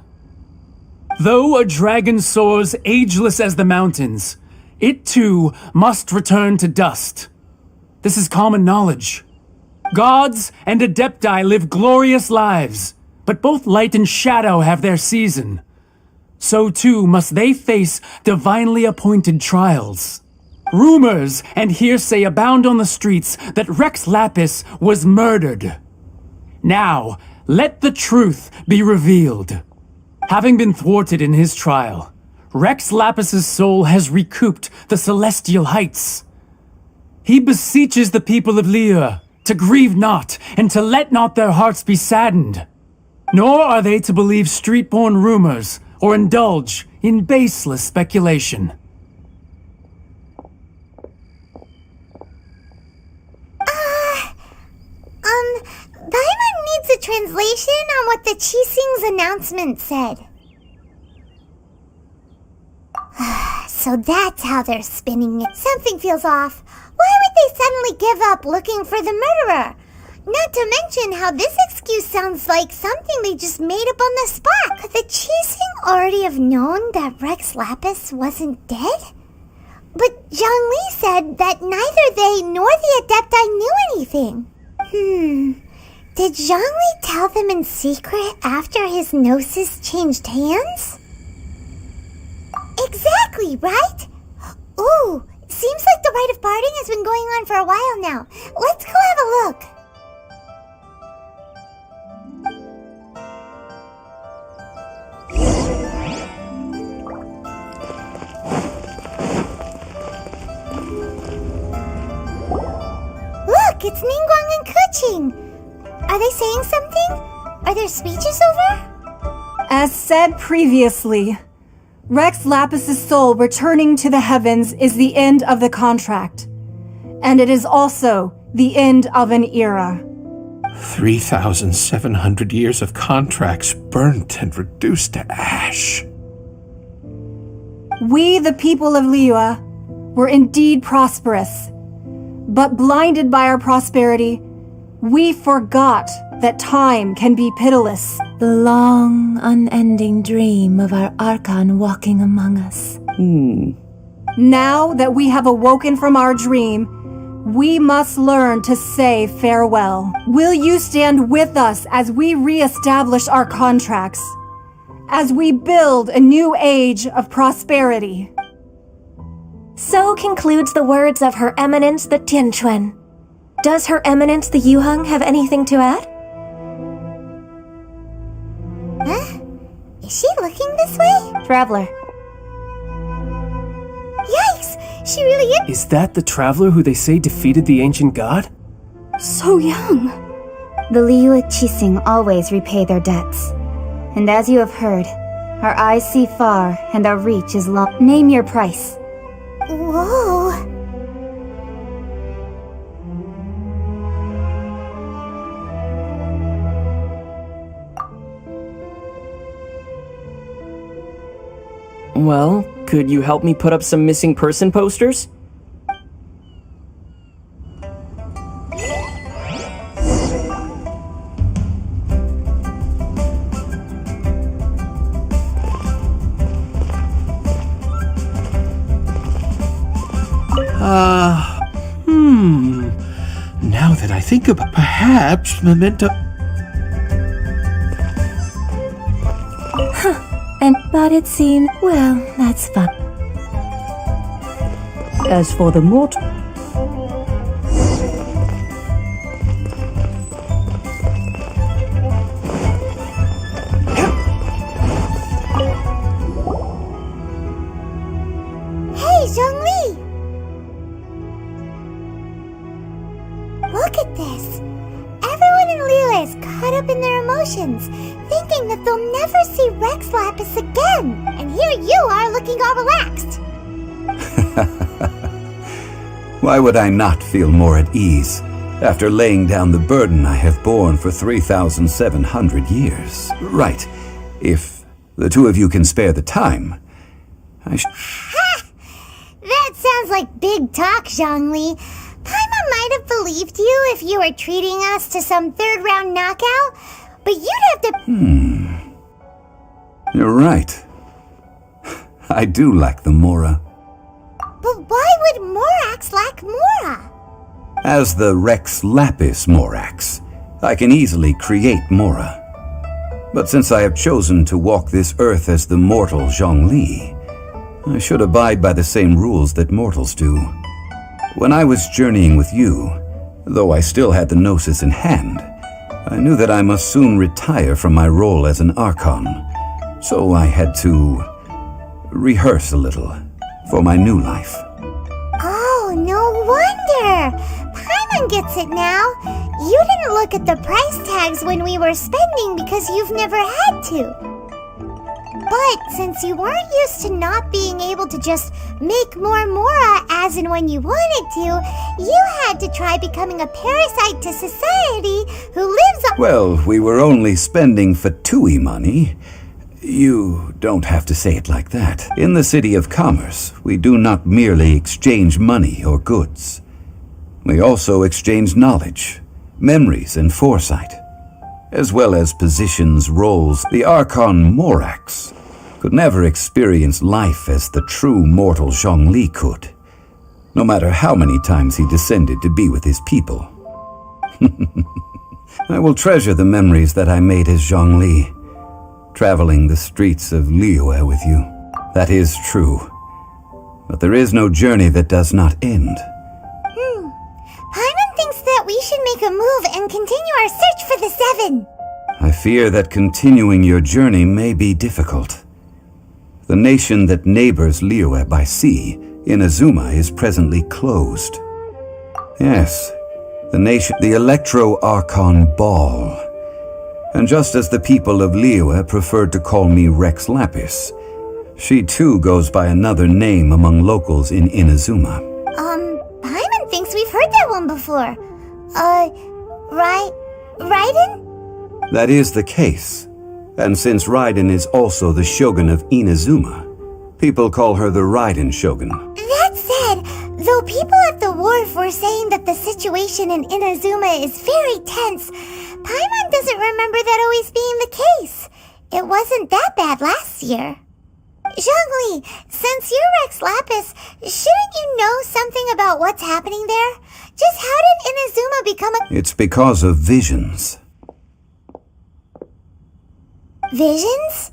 Though a dragon soars ageless as the mountains, it too must return to dust. This is common knowledge. Gods and adepti live glorious lives, but both light and shadow have their season. So too must they face divinely appointed trials. Rumors and hearsay abound on the streets that Rex Lapis was murdered. Now, let the truth be revealed. Having been thwarted in his trial, Rex Lapis's soul has recouped the celestial heights. He beseeches the people of Liyue to grieve not and to let not their hearts be saddened. Nor are they to believe street-born rumors or indulge in baseless speculation. Paimon needs a translation on what the Qixing's announcement said. So that's how they're spinning it. Something feels off. Why would they suddenly give up looking for the murderer? Not to mention how this excuse sounds like something they just made up on the spot. Could the Qixing already have known that Rex Lapis wasn't dead? But Zhongli said that neither they nor the Adepti knew anything. Did Zhongli tell them in secret after his gnosis changed hands? Exactly, right? Ooh, seems like the rite of parting has been going on for a while now. Let's go have a look. Look, it's Ningguang and Kuching. Are they saying something? Are their speeches over? As said previously, Rex Lapis's soul returning to the heavens is the end of the contract. And it is also the end of an era. 3,700 years of contracts burnt and reduced to ash. We, the people of Liyue, were indeed prosperous. But blinded by our prosperity, we forgot that time can be pitiless. The long, unending dream of our Archon walking among us. Now that we have awoken from our dream, we must learn to say farewell. Will you stand with us as we re-establish our contracts? As we build a new age of prosperity? So concludes the words of Her Eminence the Tianquan. Does Her Eminence the Yuheng have anything to add? Huh? Is she looking this way? Traveler. Yikes! She really is. Is that the traveler who they say defeated the ancient god? So young. The Liyue Qixing always repay their debts. And as you have heard, our eyes see far and our reach is long. Name your price. Whoa. Well, could you help me put up some missing person posters? Now that I think about perhaps Memento... But it seemed, well, that's fun. As for the mortal... Hey, Zhongli! Look at this. Everyone in Liyue is caught up in their emotions, thinking that they'll never see Rex Lapis again. And here you are looking all relaxed. Why would I not feel more at ease after laying down the burden I have borne for 3,700 years? Right. If the two of you can spare the time, Ha! That sounds like big talk, Zhongli. Paimon might have believed you if you were treating us to some third-round knockout, but you'd have to... You're right. I do lack the Mora. But why would Morax lack Mora? As the Rex Lapis Morax, I can easily create Mora. But since I have chosen to walk this earth as the mortal Zhongli, I should abide by the same rules that mortals do. When I was journeying with you, though I still had the Gnosis in hand, I knew that I must soon retire from my role as an Archon, so I had to rehearse a little for my new life. Oh, no wonder! Paimon gets it now. You didn't look at the price tags when we were spending because you've never had to. But since you weren't used to not being able to just make more Mora as and when you wanted to, you had to try becoming a parasite to society who lives on— Well, we were only spending Fatui money. You don't have to say it like that. In the City of Commerce, we do not merely exchange money or goods. We also exchange knowledge, memories, and foresight, as well as positions, roles. The Archon Morax could never experience life as the true mortal Zhongli could. no matter how many times he descended to be with his people. I will treasure the memories that I made as Zhongli, traveling the streets of Liyue with you. That is true. But there is no journey that does not end. Paimon thinks that we should make a move and continue our search for the Seven. I fear that continuing your journey may be difficult. The nation that neighbors Liyue by sea, Inazuma, is presently closed. Yes, the Electro-Archon Ball. And just as the people of Liyue preferred to call me Rex Lapis, she too goes by another name among locals in Inazuma. Paimon thinks we've heard that one before. Raiden? That is the case. And since Raiden is also the Shogun of Inazuma, people call her the Raiden Shogun. That said, though people at the wharf were saying that the situation in Inazuma is very tense, Paimon doesn't remember that always being the case. It wasn't that bad last year. Zhongli, since you're Rex Lapis, shouldn't you know something about what's happening there? Just how did Inazuma become a... It's because of visions. Visions?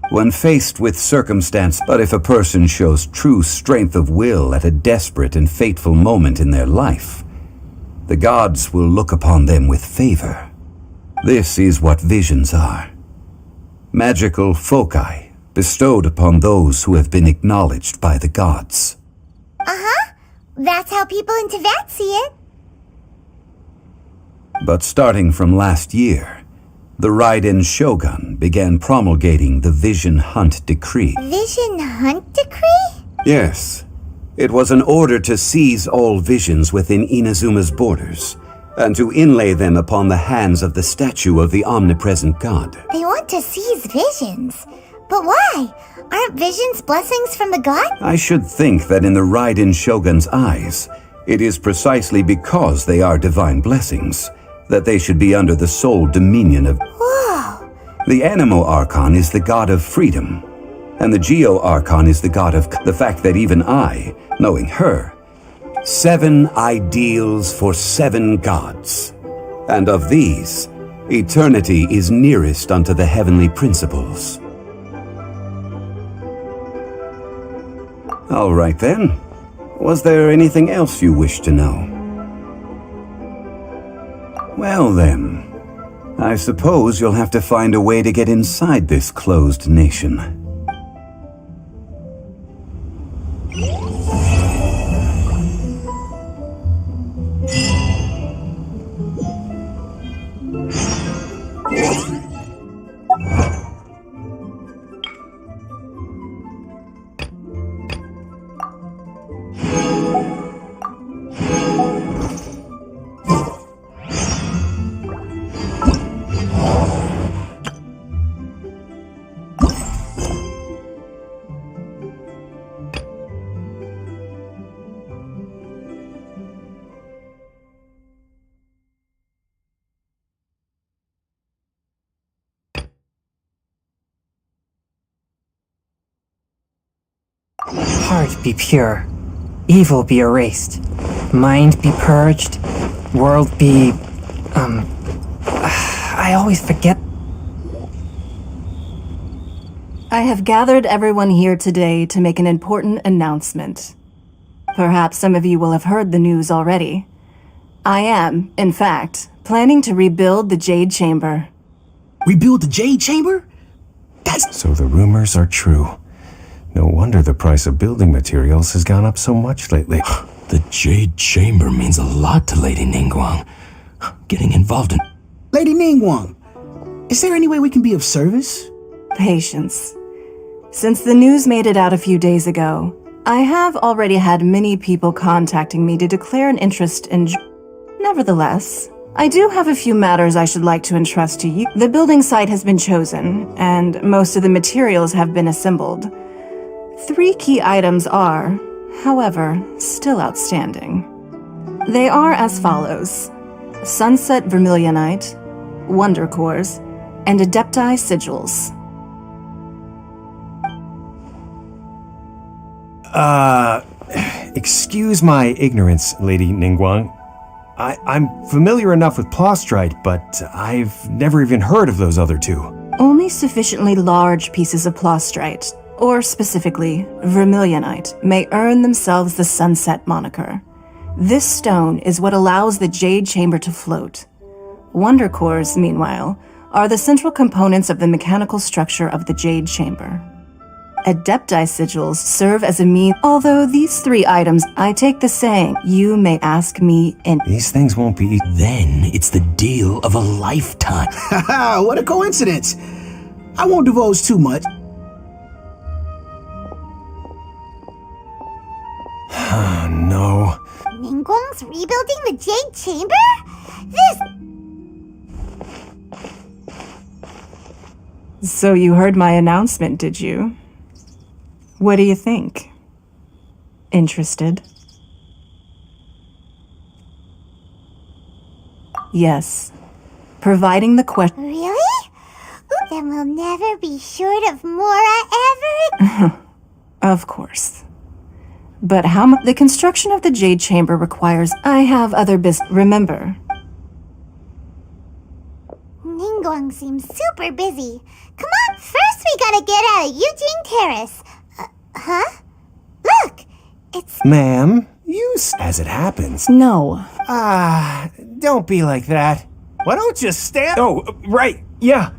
When faced with circumstance, but if a person shows true strength of will at a desperate and fateful moment in their life, the gods will look upon them with favor. This is what visions are. Magical foci bestowed upon those who have been acknowledged by the gods. That's how people in Teyvat see it. But starting from last year, the Raiden Shogun began promulgating the Vision Hunt Decree. Vision Hunt Decree? Yes. It was an order to seize all visions within Inazuma's borders, and to inlay them upon the hands of the statue of the omnipresent god. They want to seize visions. But why? Aren't visions blessings from the god? I should think that in the Raiden Shogun's eyes, it is precisely because they are divine blessings that they should be under the sole dominion of... Whoa! The Animo Archon is the god of freedom, and the Geo Archon is the god of the fact that even I, knowing her, 7 ideals for 7 gods, and of these, eternity is nearest unto the heavenly principles. All right then. Was there anything else you wish to know? Well then, I suppose you'll have to find a way to get inside this closed nation. Heart be pure, evil be erased, mind be purged, world be... I always forget. I have gathered everyone here today to make an important announcement. Perhaps some of you will have heard the news already. I am, in fact, planning to rebuild the Jade Chamber. Rebuild the Jade Chamber? So the rumors are true. No wonder the price of building materials has gone up so much lately. The Jade Chamber means a lot to Lady Ningguang. Getting involved in... Lady Ningguang, is there any way we can be of service? Patience. Since the news made it out a few days ago, I have already had many people contacting me to declare an interest in... Nevertheless, I do have a few matters I should like to entrust to you. The building site has been chosen, and most of the materials have been assembled. 3 key items are, however, still outstanding. They are as follows: Sunset Vermilionite, Wonder Cores, and Adepti Sigils. Excuse my ignorance, Lady Ningguang. I'm familiar enough with Plostrite, but I've never even heard of those other two. Only sufficiently large pieces of Plostrite, or specifically Vermilionite, may earn themselves the Sunset moniker. This stone is what allows the Jade Chamber to float. Wonder cores, meanwhile, are the central components of the mechanical structure of the Jade Chamber. Adepti sigils serve as a means, although these three items, I take the saying, you may ask me in. These things won't be. Then it's the deal of a lifetime. Haha, what a coincidence. I won't divulge too much. No. Ningguang's rebuilding the Jade Chamber? So you heard my announcement, did you? What do you think? Interested? Yes. Providing the question. Really? Then we'll never be short of Mora ever? Of course. But how much? The construction of the Jade Chamber requires. I have other business. Remember. Ningguang seems super busy. Come on, first we gotta get out of Eugene Terrace. Huh? Look! It's... Ma'am, as it happens. No. Don't be like that. Why don't you stand? Oh, right, yeah.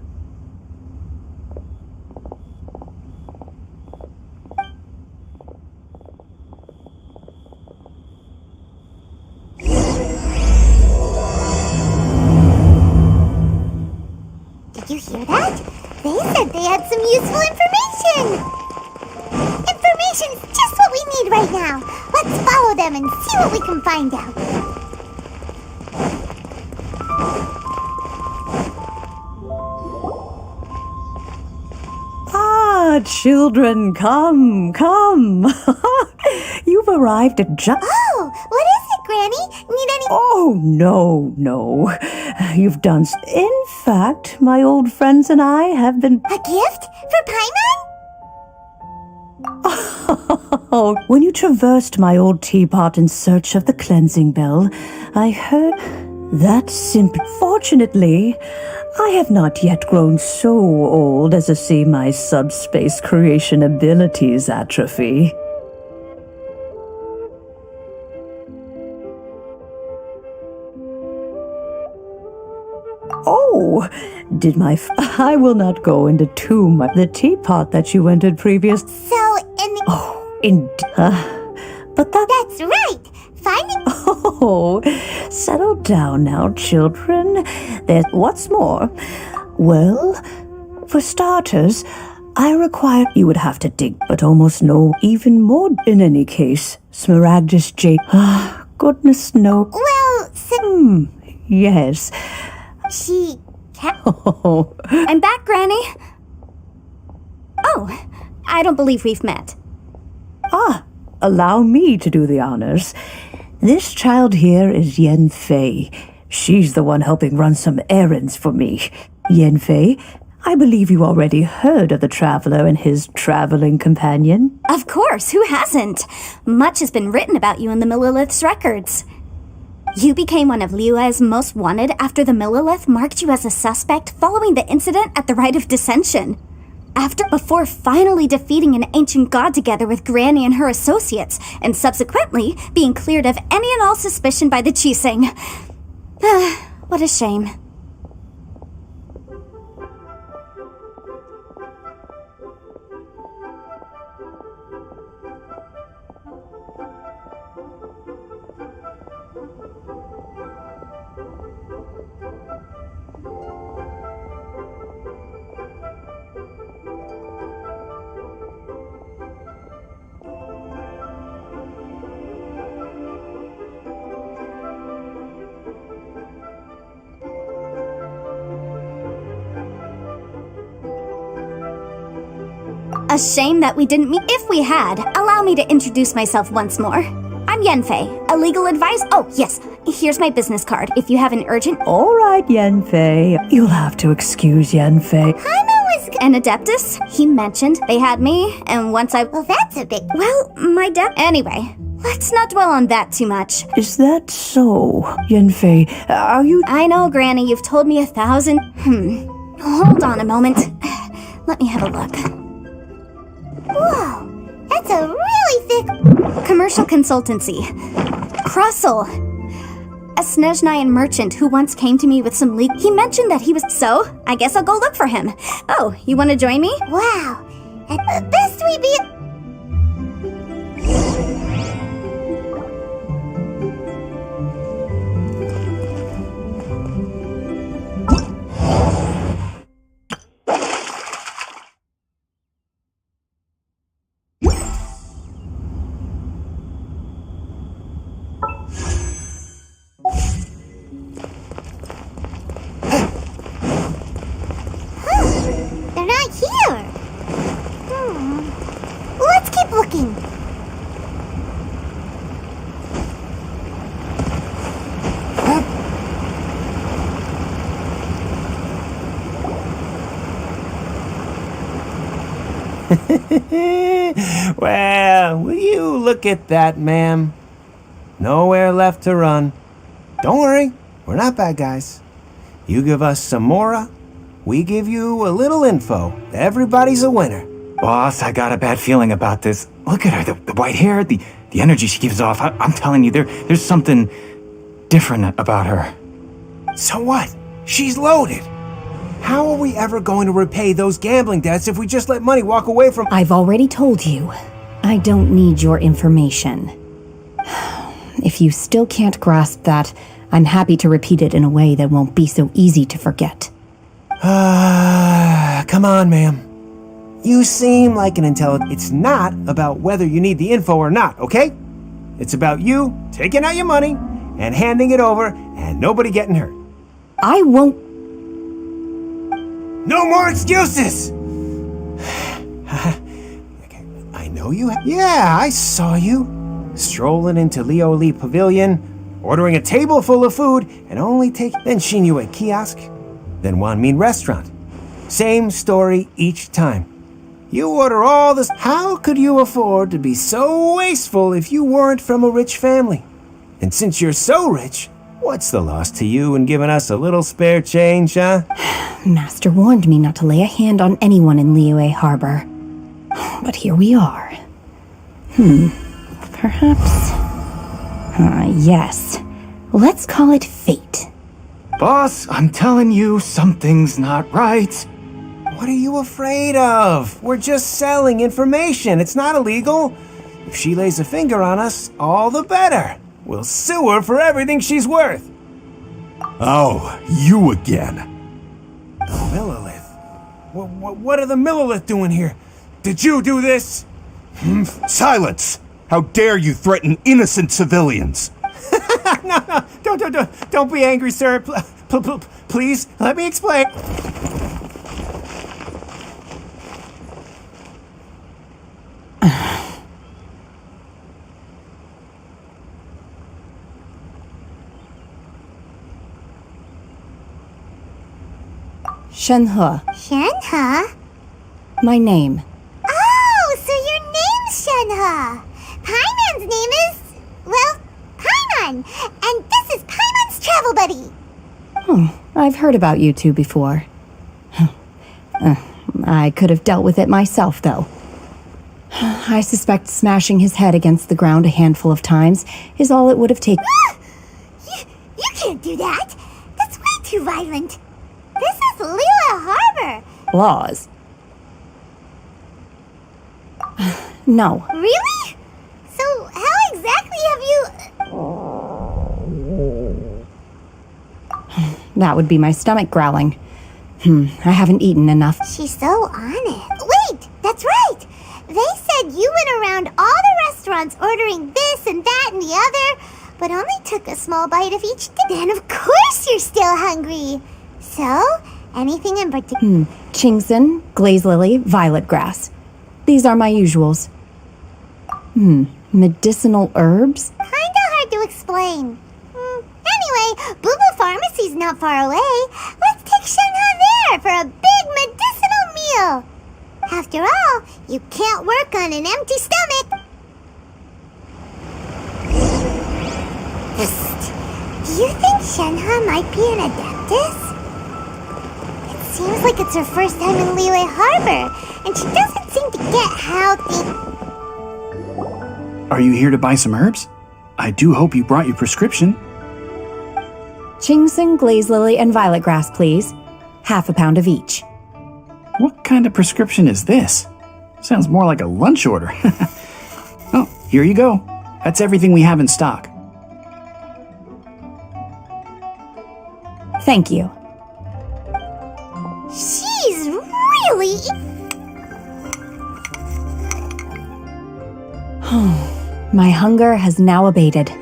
Did you hear that? They said they had some useful information! Information's just what we need right now. Let's follow them and see what we can find out. Children, come. You've arrived at Oh, what is it, Granny? Need any... Oh, no. You've done... In fact, my old friends and I have been... A gift? For Paimon? Oh, when you traversed my old teapot in search of the cleansing bell, I heard that simple... Fortunately, I have not yet grown so old as to see my subspace creation abilities atrophy. Oh, I will not go into too much. The teapot that you entered previous... So, but that's right! Finding... Oh, settle down now, children. What's more? Well, for starters, I require... You would have to dig, but almost no, even more in any case. Smaragdus jade... goodness no... Well, yes. She can't... Oh. I'm back, Granny. Oh, I don't believe we've met. Allow me to do the honors. This child here is Yen Fei. She's the one helping run some errands for me. Yen Fei, I believe you already heard of the traveler and his traveling companion. Of course, who hasn't? Much has been written about you in the Millilith's records. You became one of Liyue's most wanted after the Millilith marked you as a suspect following the incident at the Rite of Dissension. Before finally defeating an ancient god together with Granny and her associates, and subsequently being cleared of any and all suspicion by the Qixing. What a shame. A shame that we didn't meet. If we had, allow me to introduce myself once more. I'm Yanfei, a legal advisor. Oh, yes, here's my business card if you have an urgent... All right, Yanfei. You'll have to excuse Yanfei. An Adeptus? He mentioned they had me, and once I... Well, that's a bit... Well, my Anyway, Let's not dwell on that too much. Is that so, Yenfei? Are you... I know, Granny, you've told me 1,000... Hold on a moment. Let me have a look. Whoa, that's a really thick... Commercial consultancy. Krusel. A Snezhnayan merchant who once came to me with some leak. He mentioned that he was... So, I guess I'll go look for him. Oh, you want to join me? Wow. At best we be... They're not here. Let's keep looking. Well, will you look at that, ma'am? Nowhere left to run. Don't worry, we're not bad guys. You give us some mora, we give you a little info. Everybody's a winner. Boss, I got a bad feeling about this. Look at her, the white hair, the energy she gives off. I'm telling you, there's something different about her. So what? She's loaded. How are we ever going to repay those gambling debts if we just let money walk away from... I've already told you. I don't need your information. If you still can't grasp that, I'm happy to repeat it in a way that won't be so easy to forget. Come on, ma'am. You seem like an intelligent... It's not about whether you need the info or not, okay? It's about you taking out your money and handing it over and nobody getting hurt. I won't... No more excuses! I know you... Yeah, I saw you. Strolling into Leo Lee Pavilion, ordering a table full of food, and only then Shinyue Kiosk, then Wanmin Restaurant. Same story each time. You order all this... How could you afford to be so wasteful if you weren't from a rich family? And since you're so rich, what's the loss to you in giving us a little spare change, huh? Master warned me not to lay a hand on anyone in Liyue Harbor. But here we are. Perhaps... yes. Let's call it fate. Boss, I'm telling you, something's not right. What are you afraid of? We're just selling information. It's not illegal. If she lays a finger on us, all the better. We'll sue her for everything she's worth. Oh, you again. Millilith? What are the Millilith doing here? Did you do this? Silence! How dare you threaten innocent civilians? No, don't be angry, sir. Please, let me explain. Shenhe. Shenhe? My name. Oh, so your name's Shenhe. Paimon's name is... well, Paimon. And this is Paimon's travel buddy. I've heard about you two before. I could have dealt with it myself, though. I suspect smashing his head against the ground a handful of times is all it would have taken. You can't do that. That's way too violent. This is Liyue Harbor. Laws. No. Really? So how exactly have you... That would be my stomach growling. I haven't eaten enough. She's so on it. Wait, that's right. They said you went around all the restaurants ordering this and that and the other, but only took a small bite of each dish. Then of course you're still hungry. So, anything in particular? Chingson, glaze lily, violet grass. These are my usuals. Medicinal herbs? Kinda hard to explain. Anyway, Boo Boo Pharmacy's not far away. Let's take Shenhe there for a big medicinal meal. After all, you can't work on an empty stomach. Do you think Shenhe might be an Adeptus? It seems like it's her first time in Liyue Harbor, and she doesn't seem to get how things... Are you here to buy some herbs? I do hope you brought your prescription. Ginseng, glaze lily, and violet grass, please. Half a pound of each. What kind of prescription is this? Sounds more like a lunch order. Oh, here you go. That's everything we have in stock. Thank you. She's really... My hunger has now abated.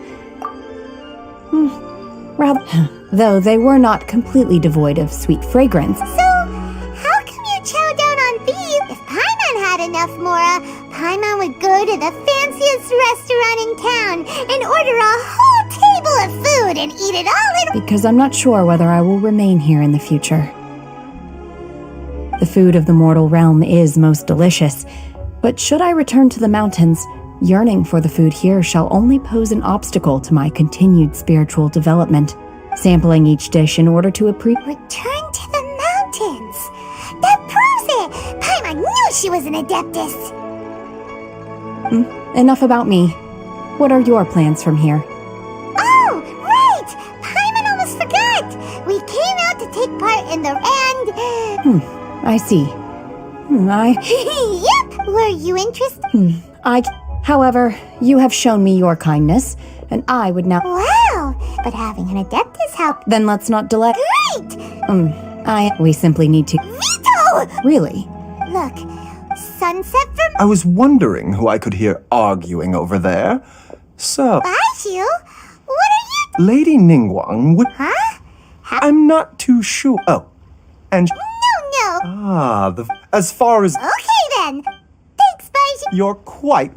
Though they were not completely devoid of sweet fragrance. So, how come you chow down on these? If Paimon had enough Mora, Paimon would go to the fanciest restaurant in town and order a whole table of food and eat it all in... Because I'm not sure whether I will remain here in the future. The food of the mortal realm is most delicious, but should I return to the mountains, yearning for the food here shall only pose an obstacle to my continued spiritual development. Sampling each dish in order to Return to the mountains! That proves it! Paimon knew she was an Adeptus! Enough about me. What are your plans from here? Oh, right! Paimon almost forgot! We came out to take part in the... I see. Yep! Were you interested? However, you have shown me your kindness, and I would now... Wow! But having an Adeptus help... Then let's not delay... Great! We simply need to... Veto! Really? Look, sunset from... I was wondering who I could hear arguing over there. So... Baishu? What are you... Lady Ningguang would... Huh? I'm not too sure. Oh, and... No. As far as... Okay then. Thanks, Baishu. You're quite...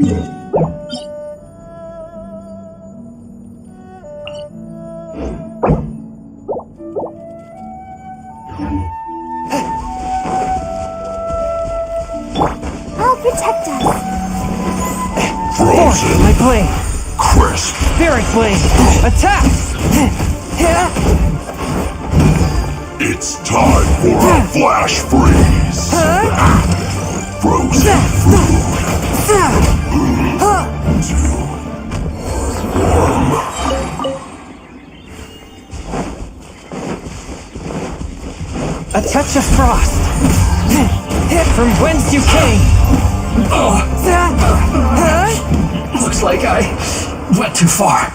I'll protect us. Frozen. My blade! Crisp. Spirit blade! Attack! It's time for a flash freeze. Frozen food. 2, 1. A touch of frost! From whence you came! Looks like I went too far.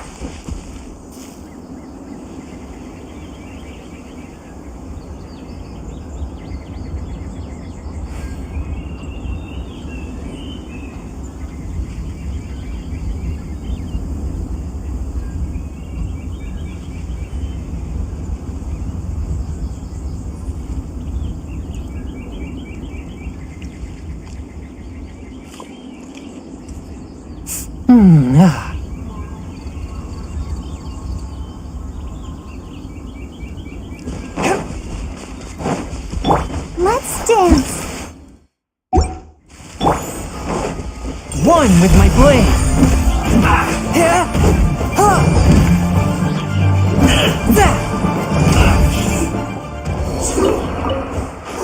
Let's dance. One with my blade!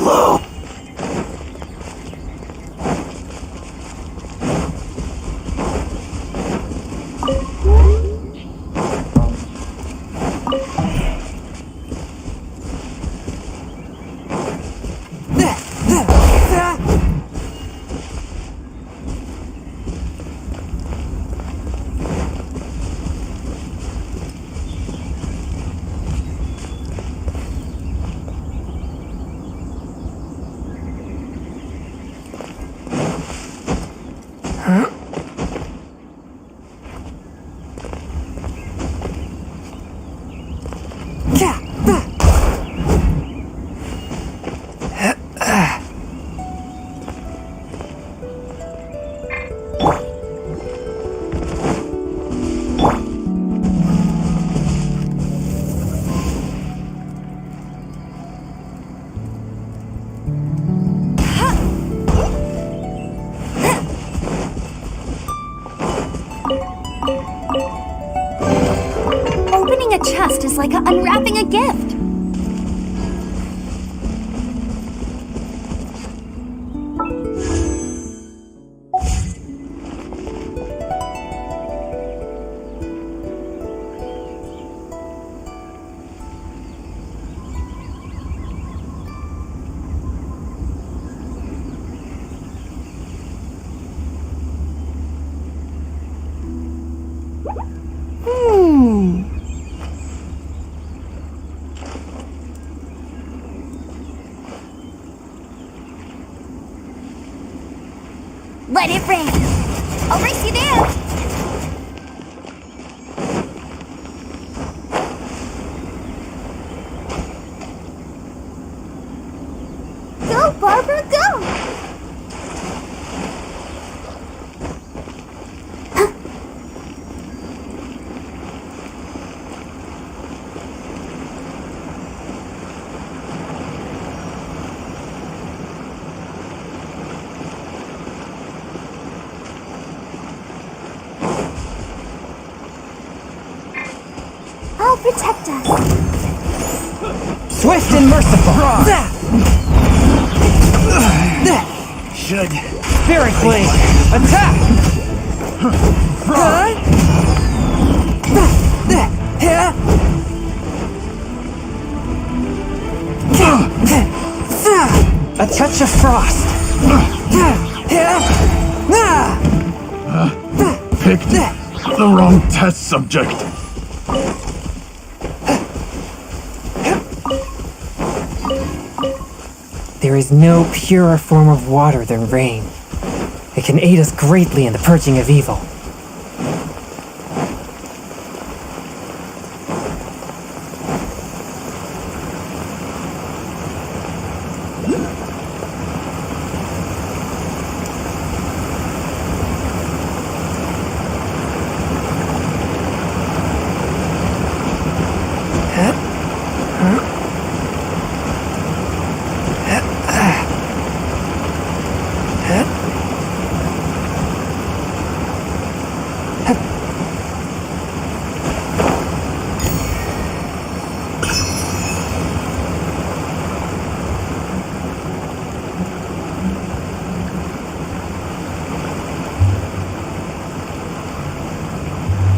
Low. Opening a chest is like unwrapping a gift. Let it rain. I'll race you there. Go, Barbara, go. I'll protect us. Swift and merciful! Should. Spirit blade! Attack! A touch of frost! Picked the wrong test subject. There is no purer form of water than rain. It can aid us greatly in the purging of evil.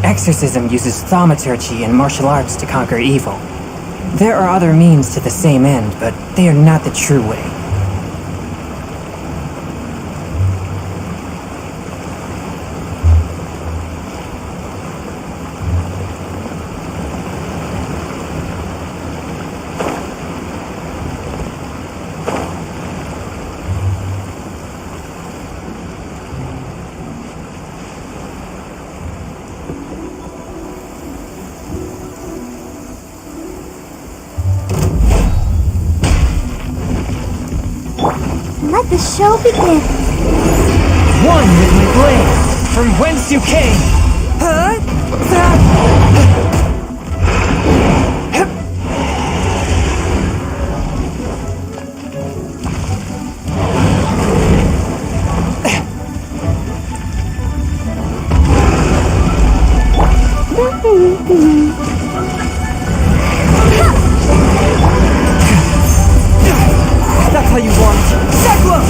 Exorcism uses thaumaturgy and martial arts to conquer evil. There are other means to the same end, but they are not the true way. Let the show begin. One with my blade, from whence you came. That's how you want it. Sakura!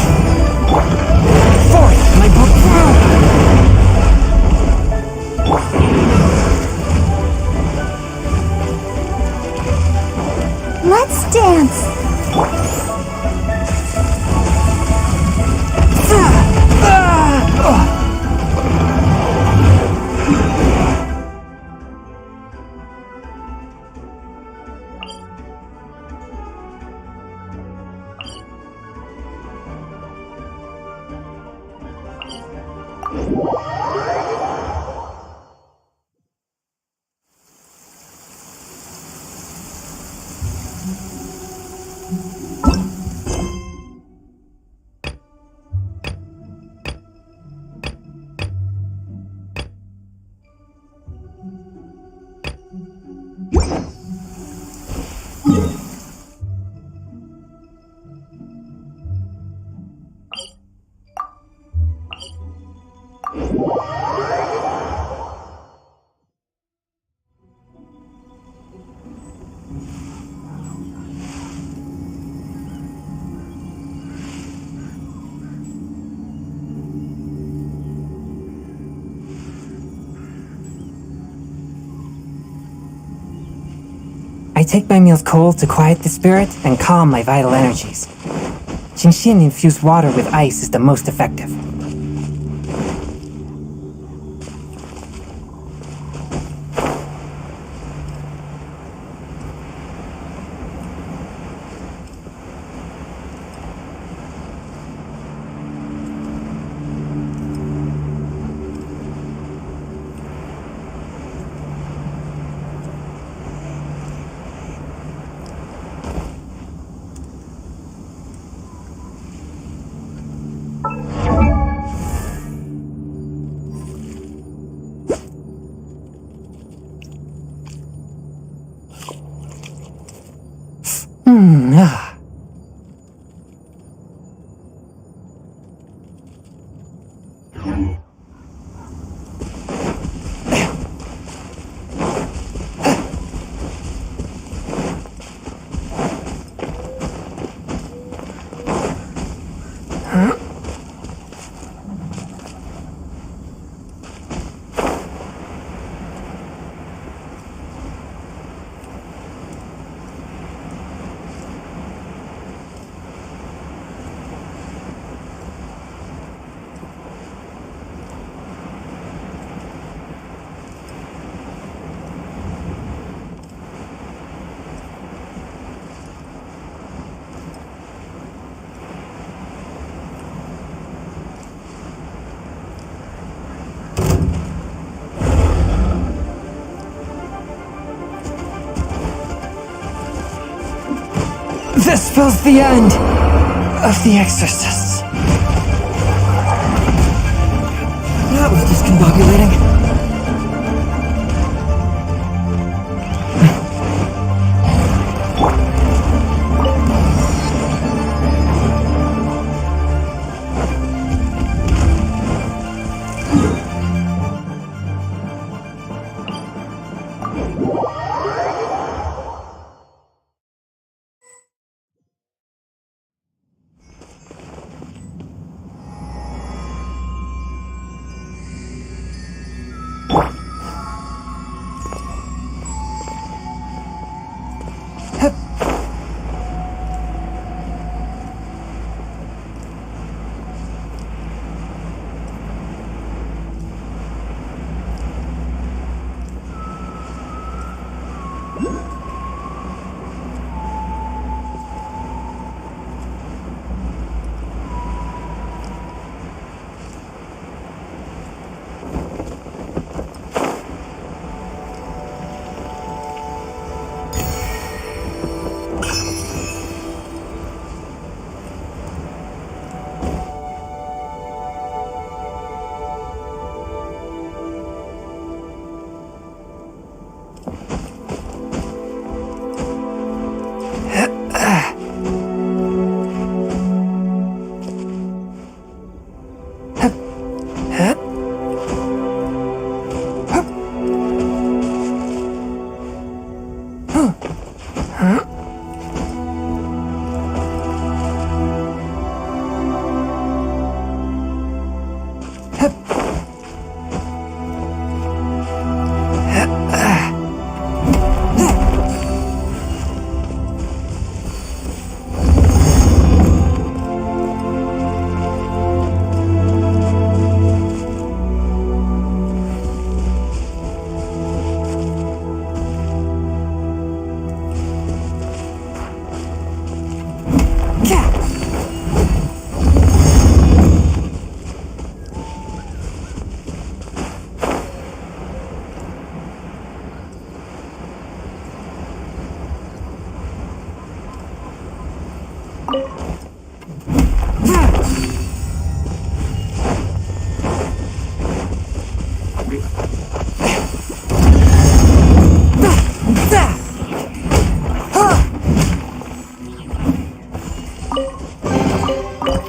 Forth, my book. Let's dance. I take my meals cold to quiet the spirit and calm my vital energies. Genshin infused water with ice is the most effective. Ah. This spells the end of the exorcists. That was discombobulating.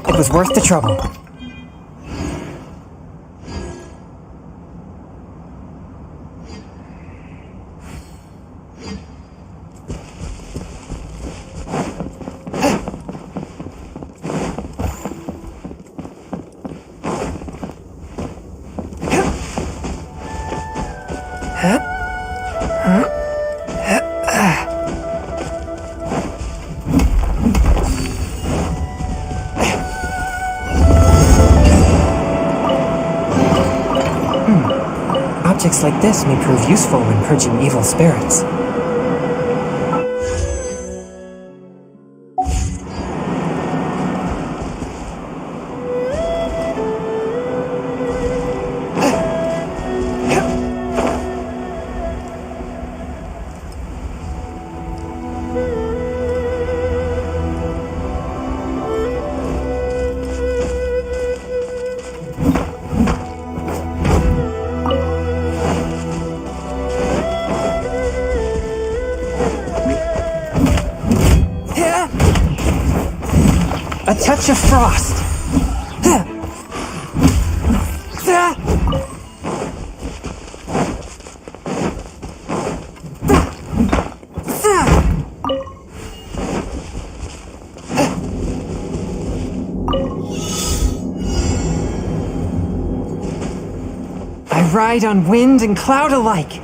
It was worth the trouble. Objects like this may prove useful when purging evil spirits. A touch of frost. I ride on wind and cloud alike.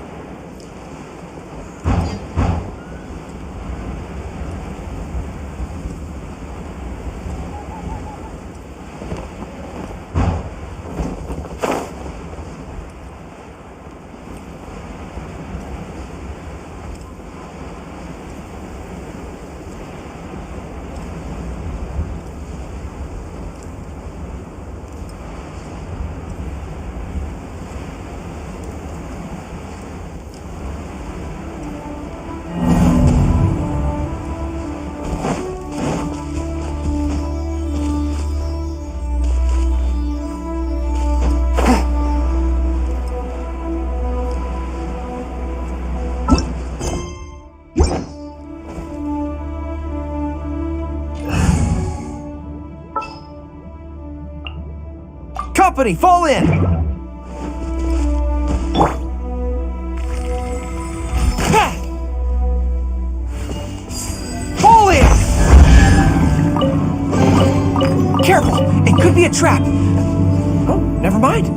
Company, fall in! Fall in! Careful, it could be a trap. Oh, never mind.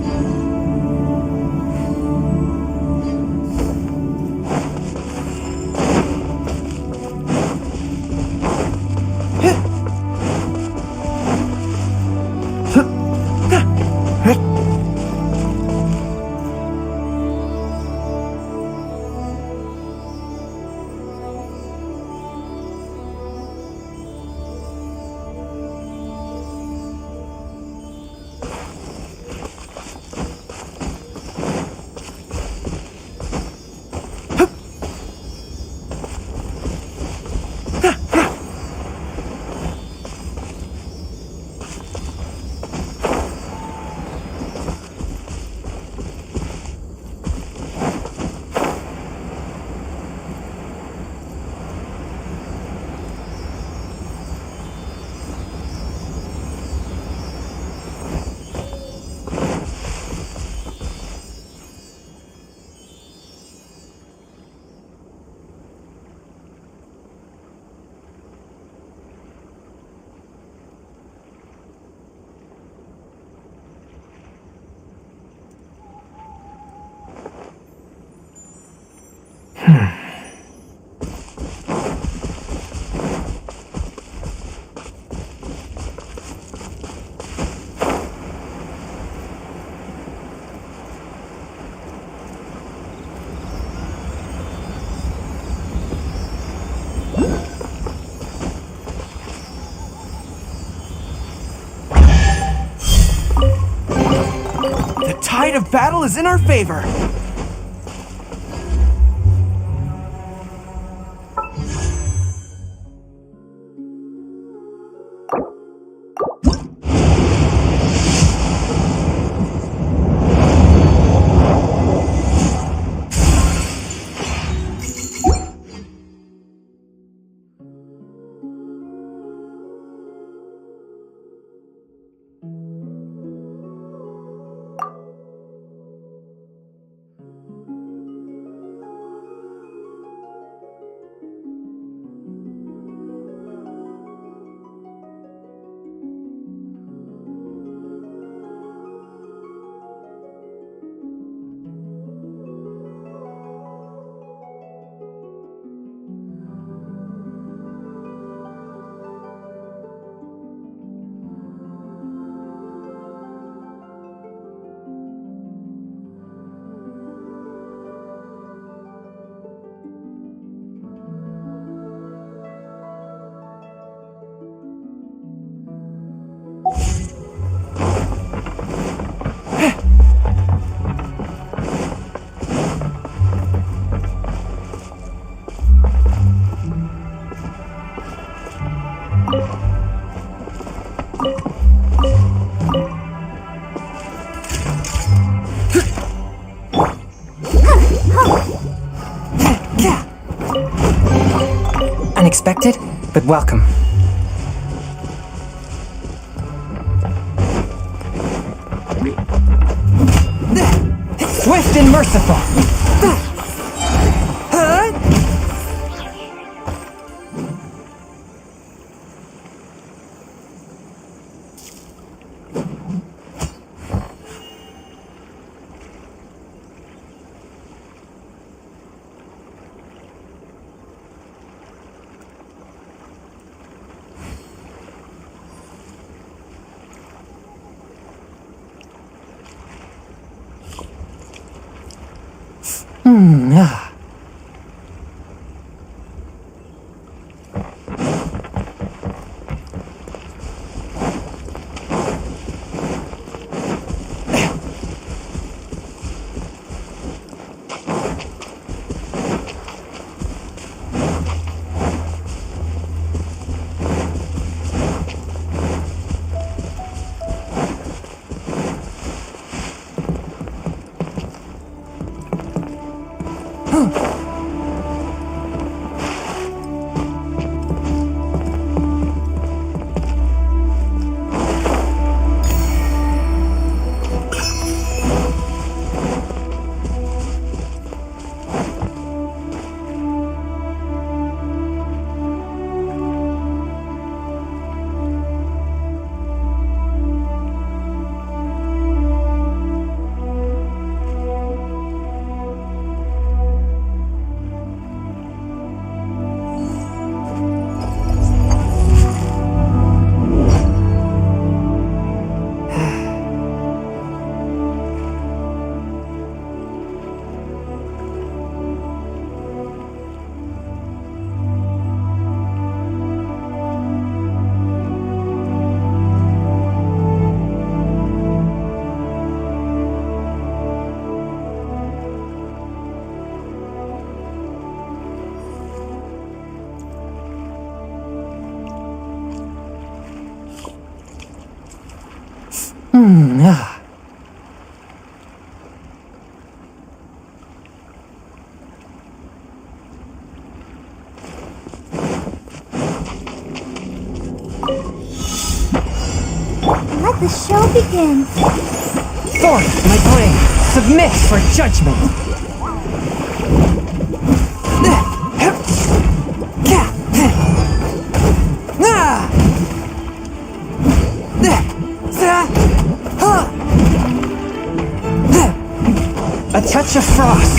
The tide of battle is in our favor! Unexpected, but welcome. Swift and merciful! Let the show begin. Thorn, my brain, submit for judgment. A touch of frost.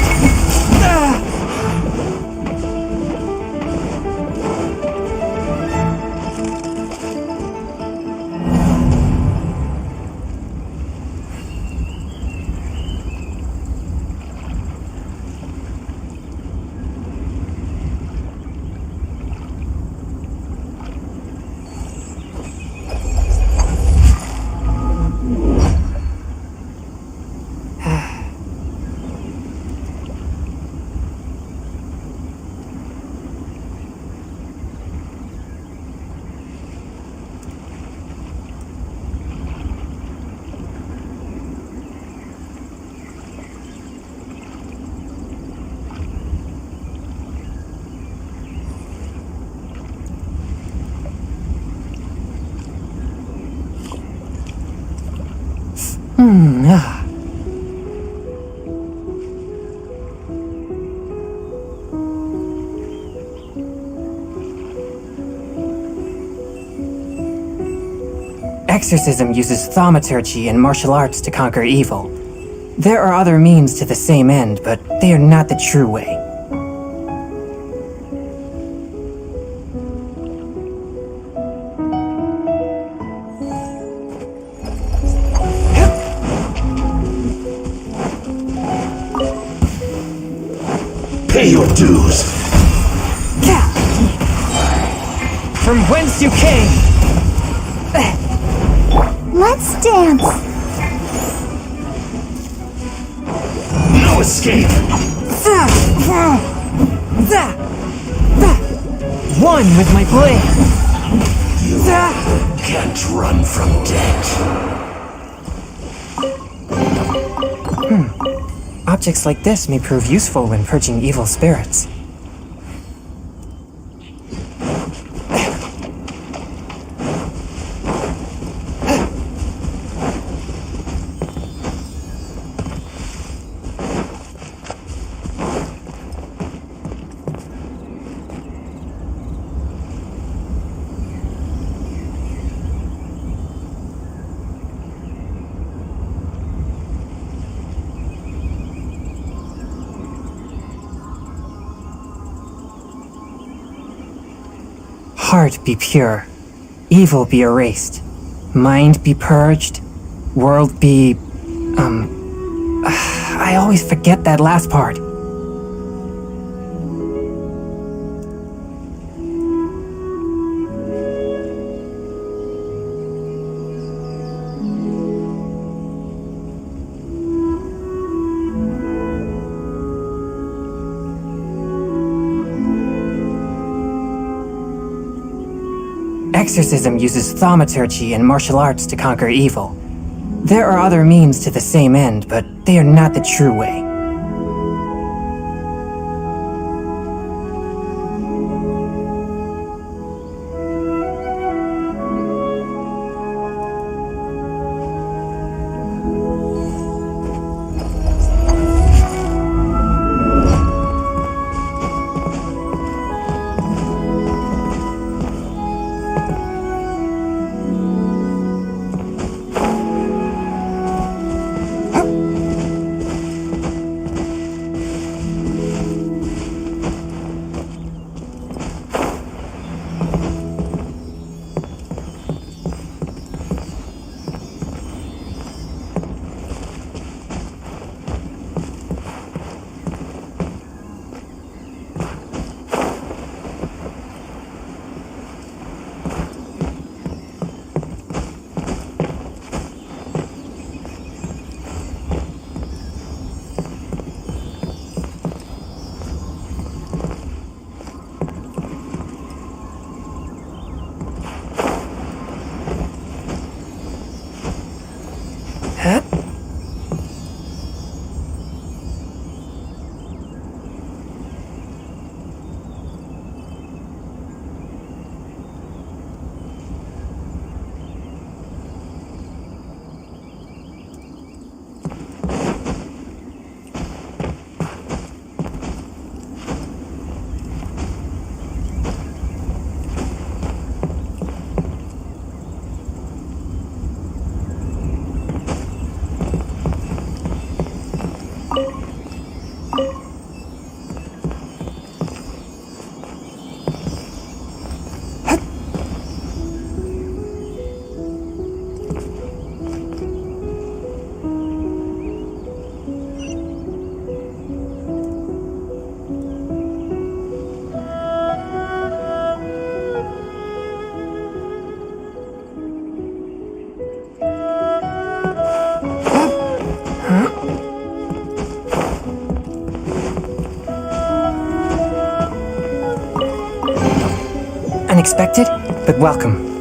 Exorcism uses thaumaturgy and martial arts to conquer evil. There are other means to the same end, but they are not the true way. Pay your dues. From whence you came! Let's dance! No escape. One with my blade! You can't run from death. Objects like this may prove useful when purging evil spirits. Heart be pure, evil be erased, mind be purged, world be... I always forget that last part. Exorcism uses thaumaturgy and martial arts to conquer evil. There are other means to the same end, but they are not the true way. Unexpected, but welcome.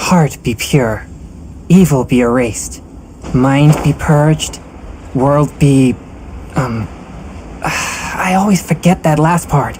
Heart be pure, evil be erased, mind be purged, world be... I always forget that last part.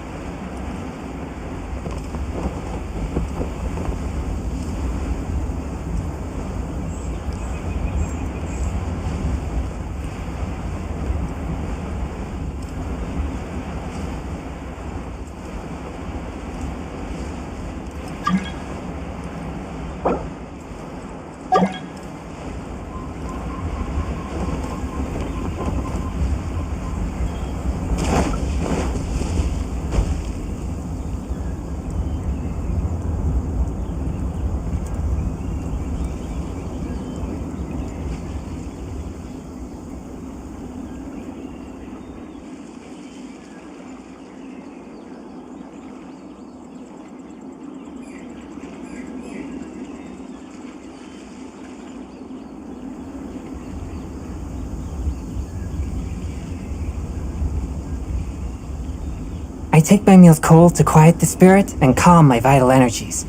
I take my meals cold to quiet the spirit and calm my vital energies.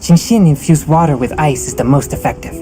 Genshin infused water with ice is the most effective.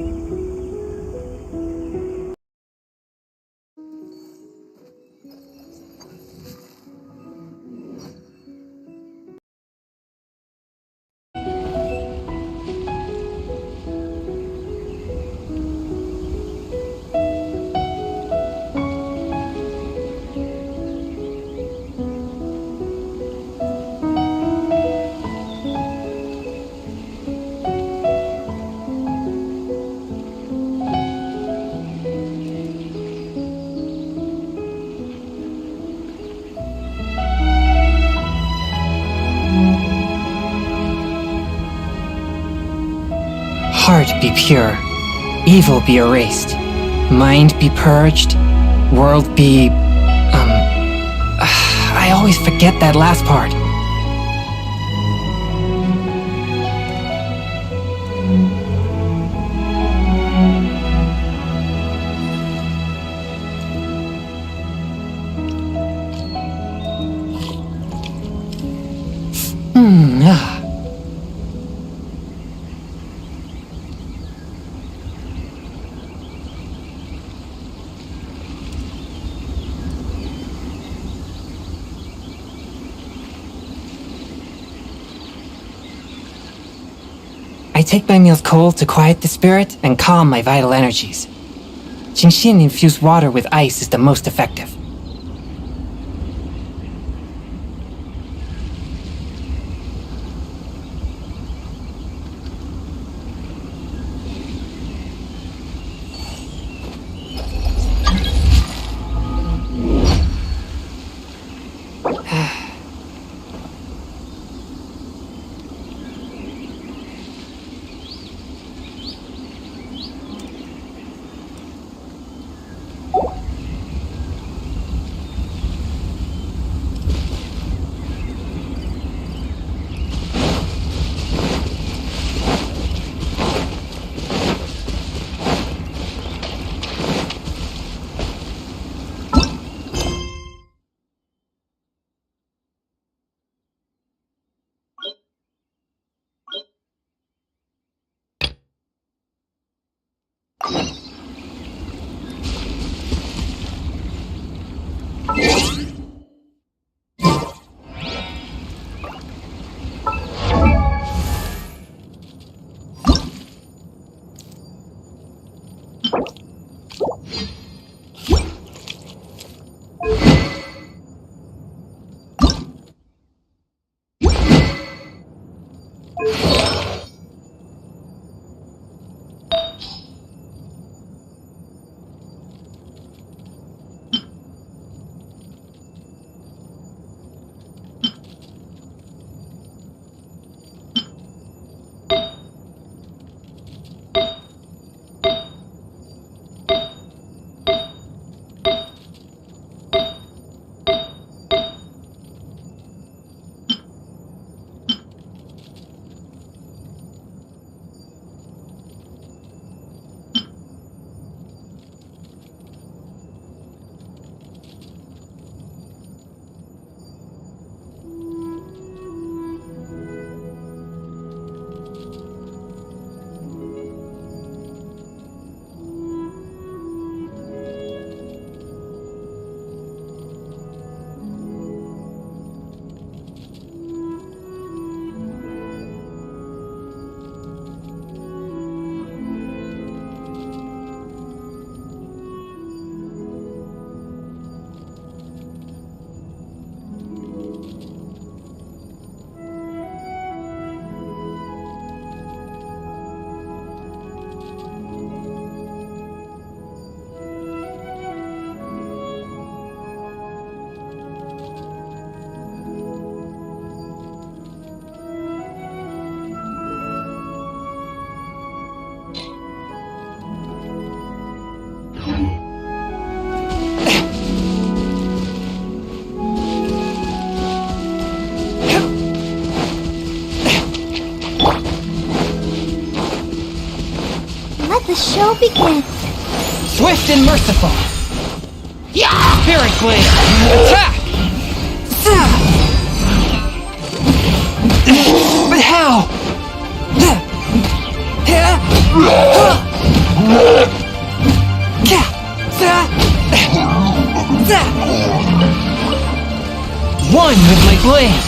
Heart be pure, evil be erased, mind be purged, world be... I always forget that last part. I take my meals cold to quiet the spirit and calm my vital energies. Genshin infused water with ice is the most effective. show begin. Swift and merciful. Yeah! Spirit Blade! Attack! But how? One with my blade!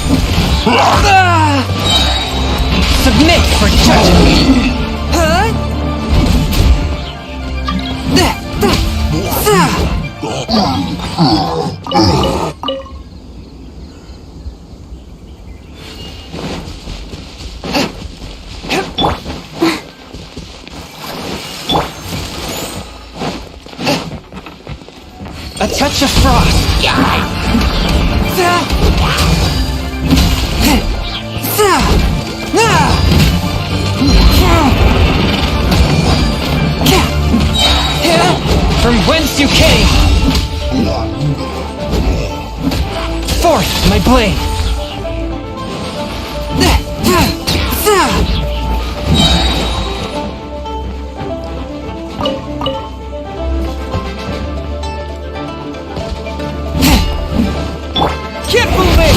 Submit for judgment! A touch of frost! From whence you came! Forth, my blade! Keep moving!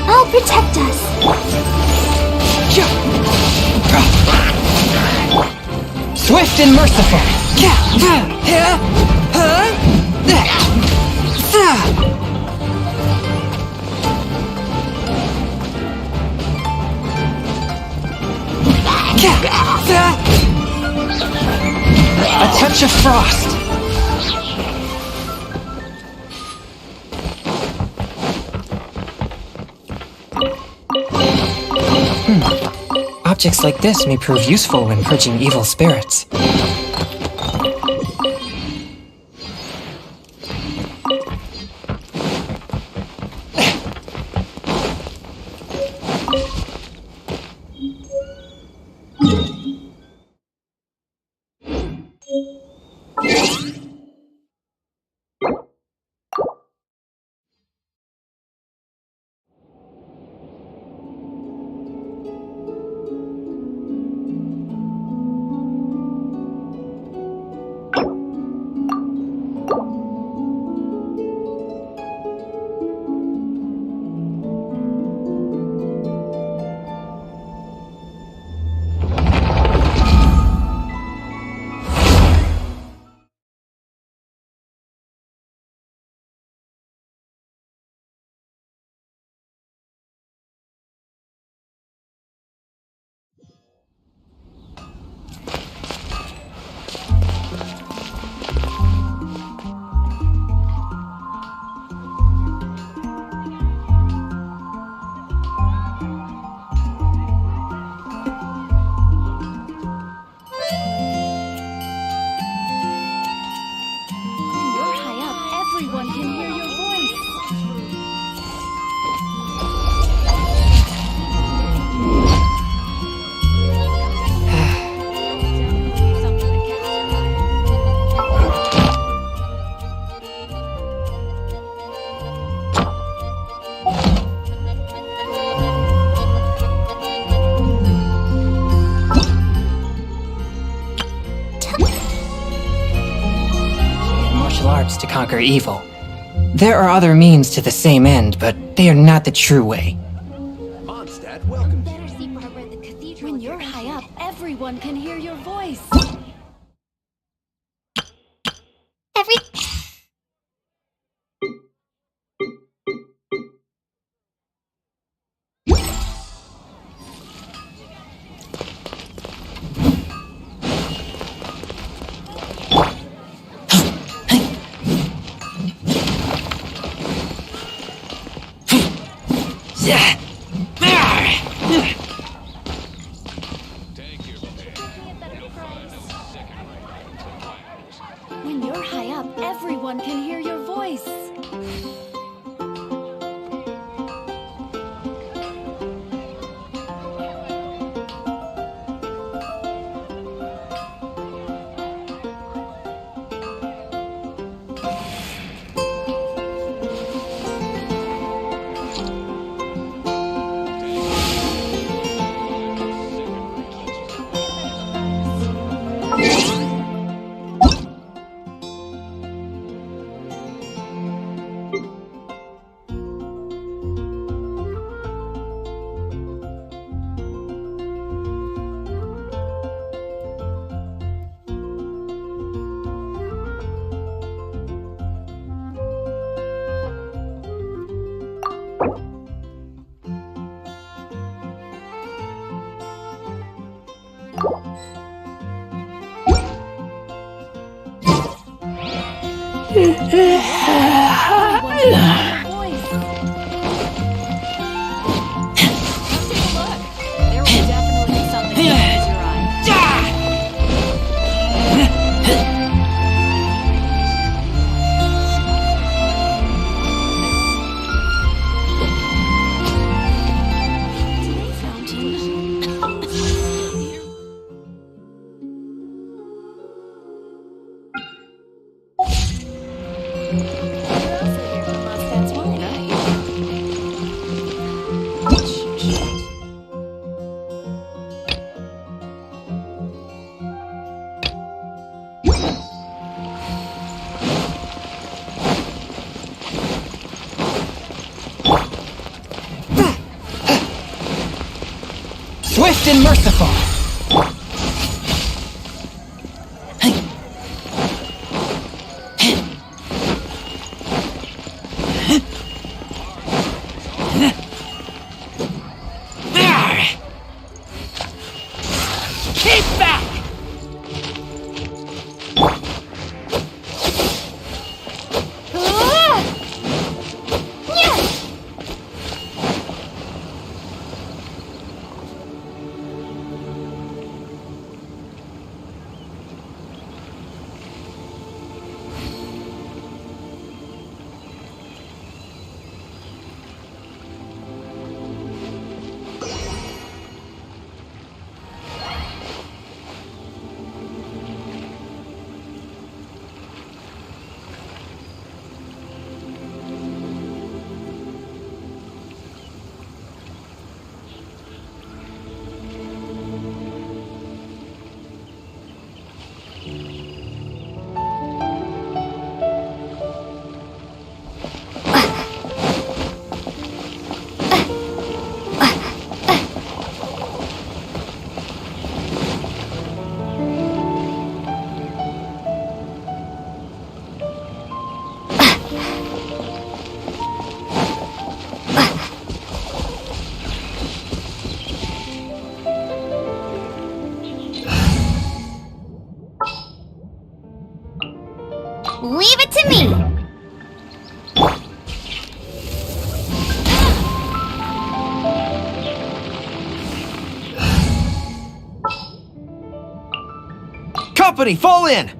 I'll protect us. Swift and merciful! A touch of frost! Objects like this may prove useful when purging evil spirits. To conquer evil. There are other means to the same end, but they are not the true way. When you're high up, everyone can hear your voice. When you're high up, everyone can hear your voice. Swift and merciful. Keep back! Leave it to me! Company, fall in!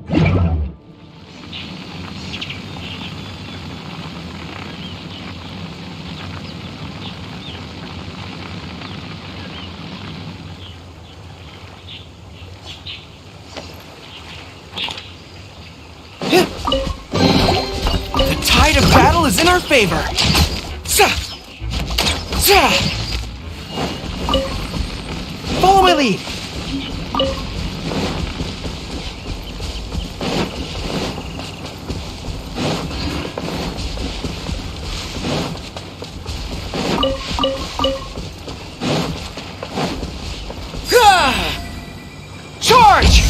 The tide of battle is in our favor! Follow my lead! Charge!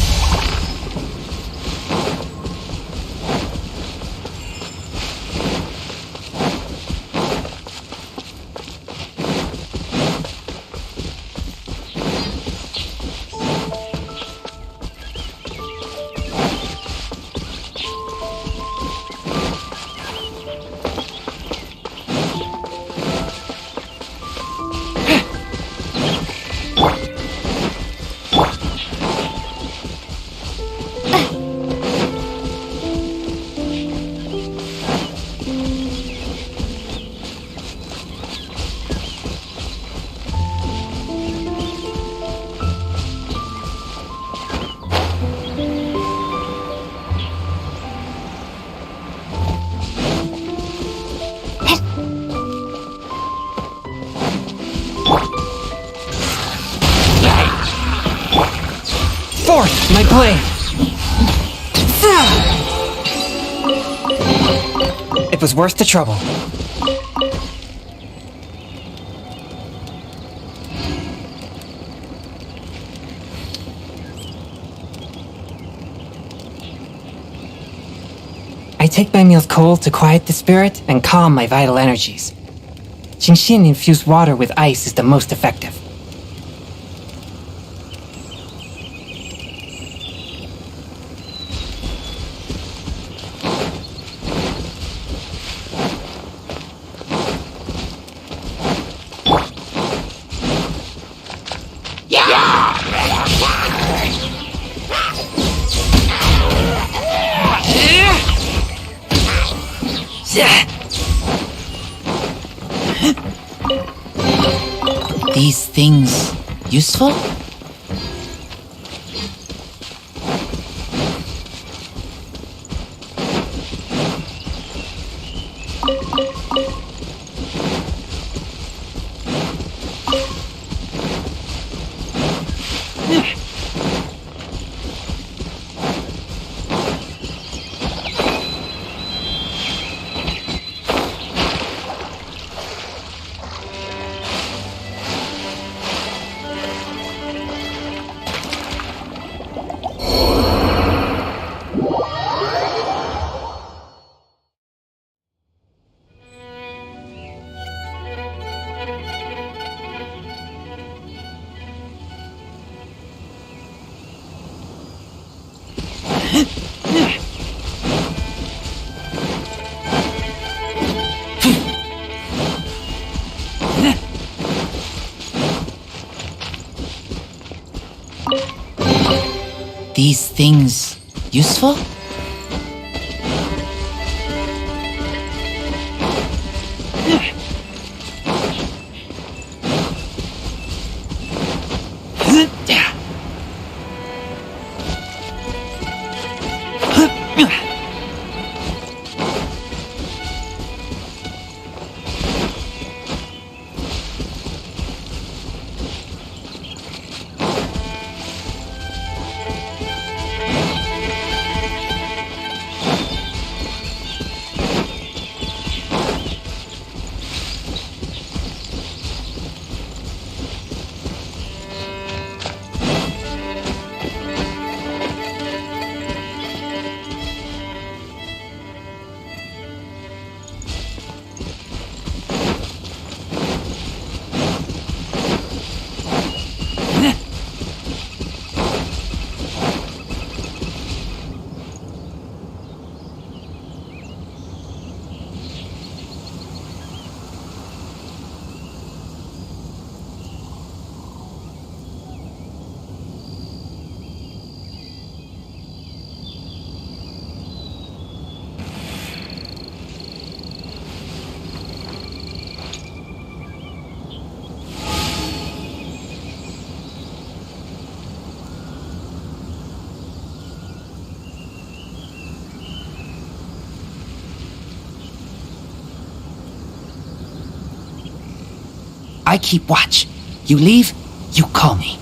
North! My blade! It was worth the trouble. I take my meals cold to quiet the spirit and calm my vital energies. Genshin infused water with ice is the most effective. These things useful? These things useful? I keep watch. You leave, you call me.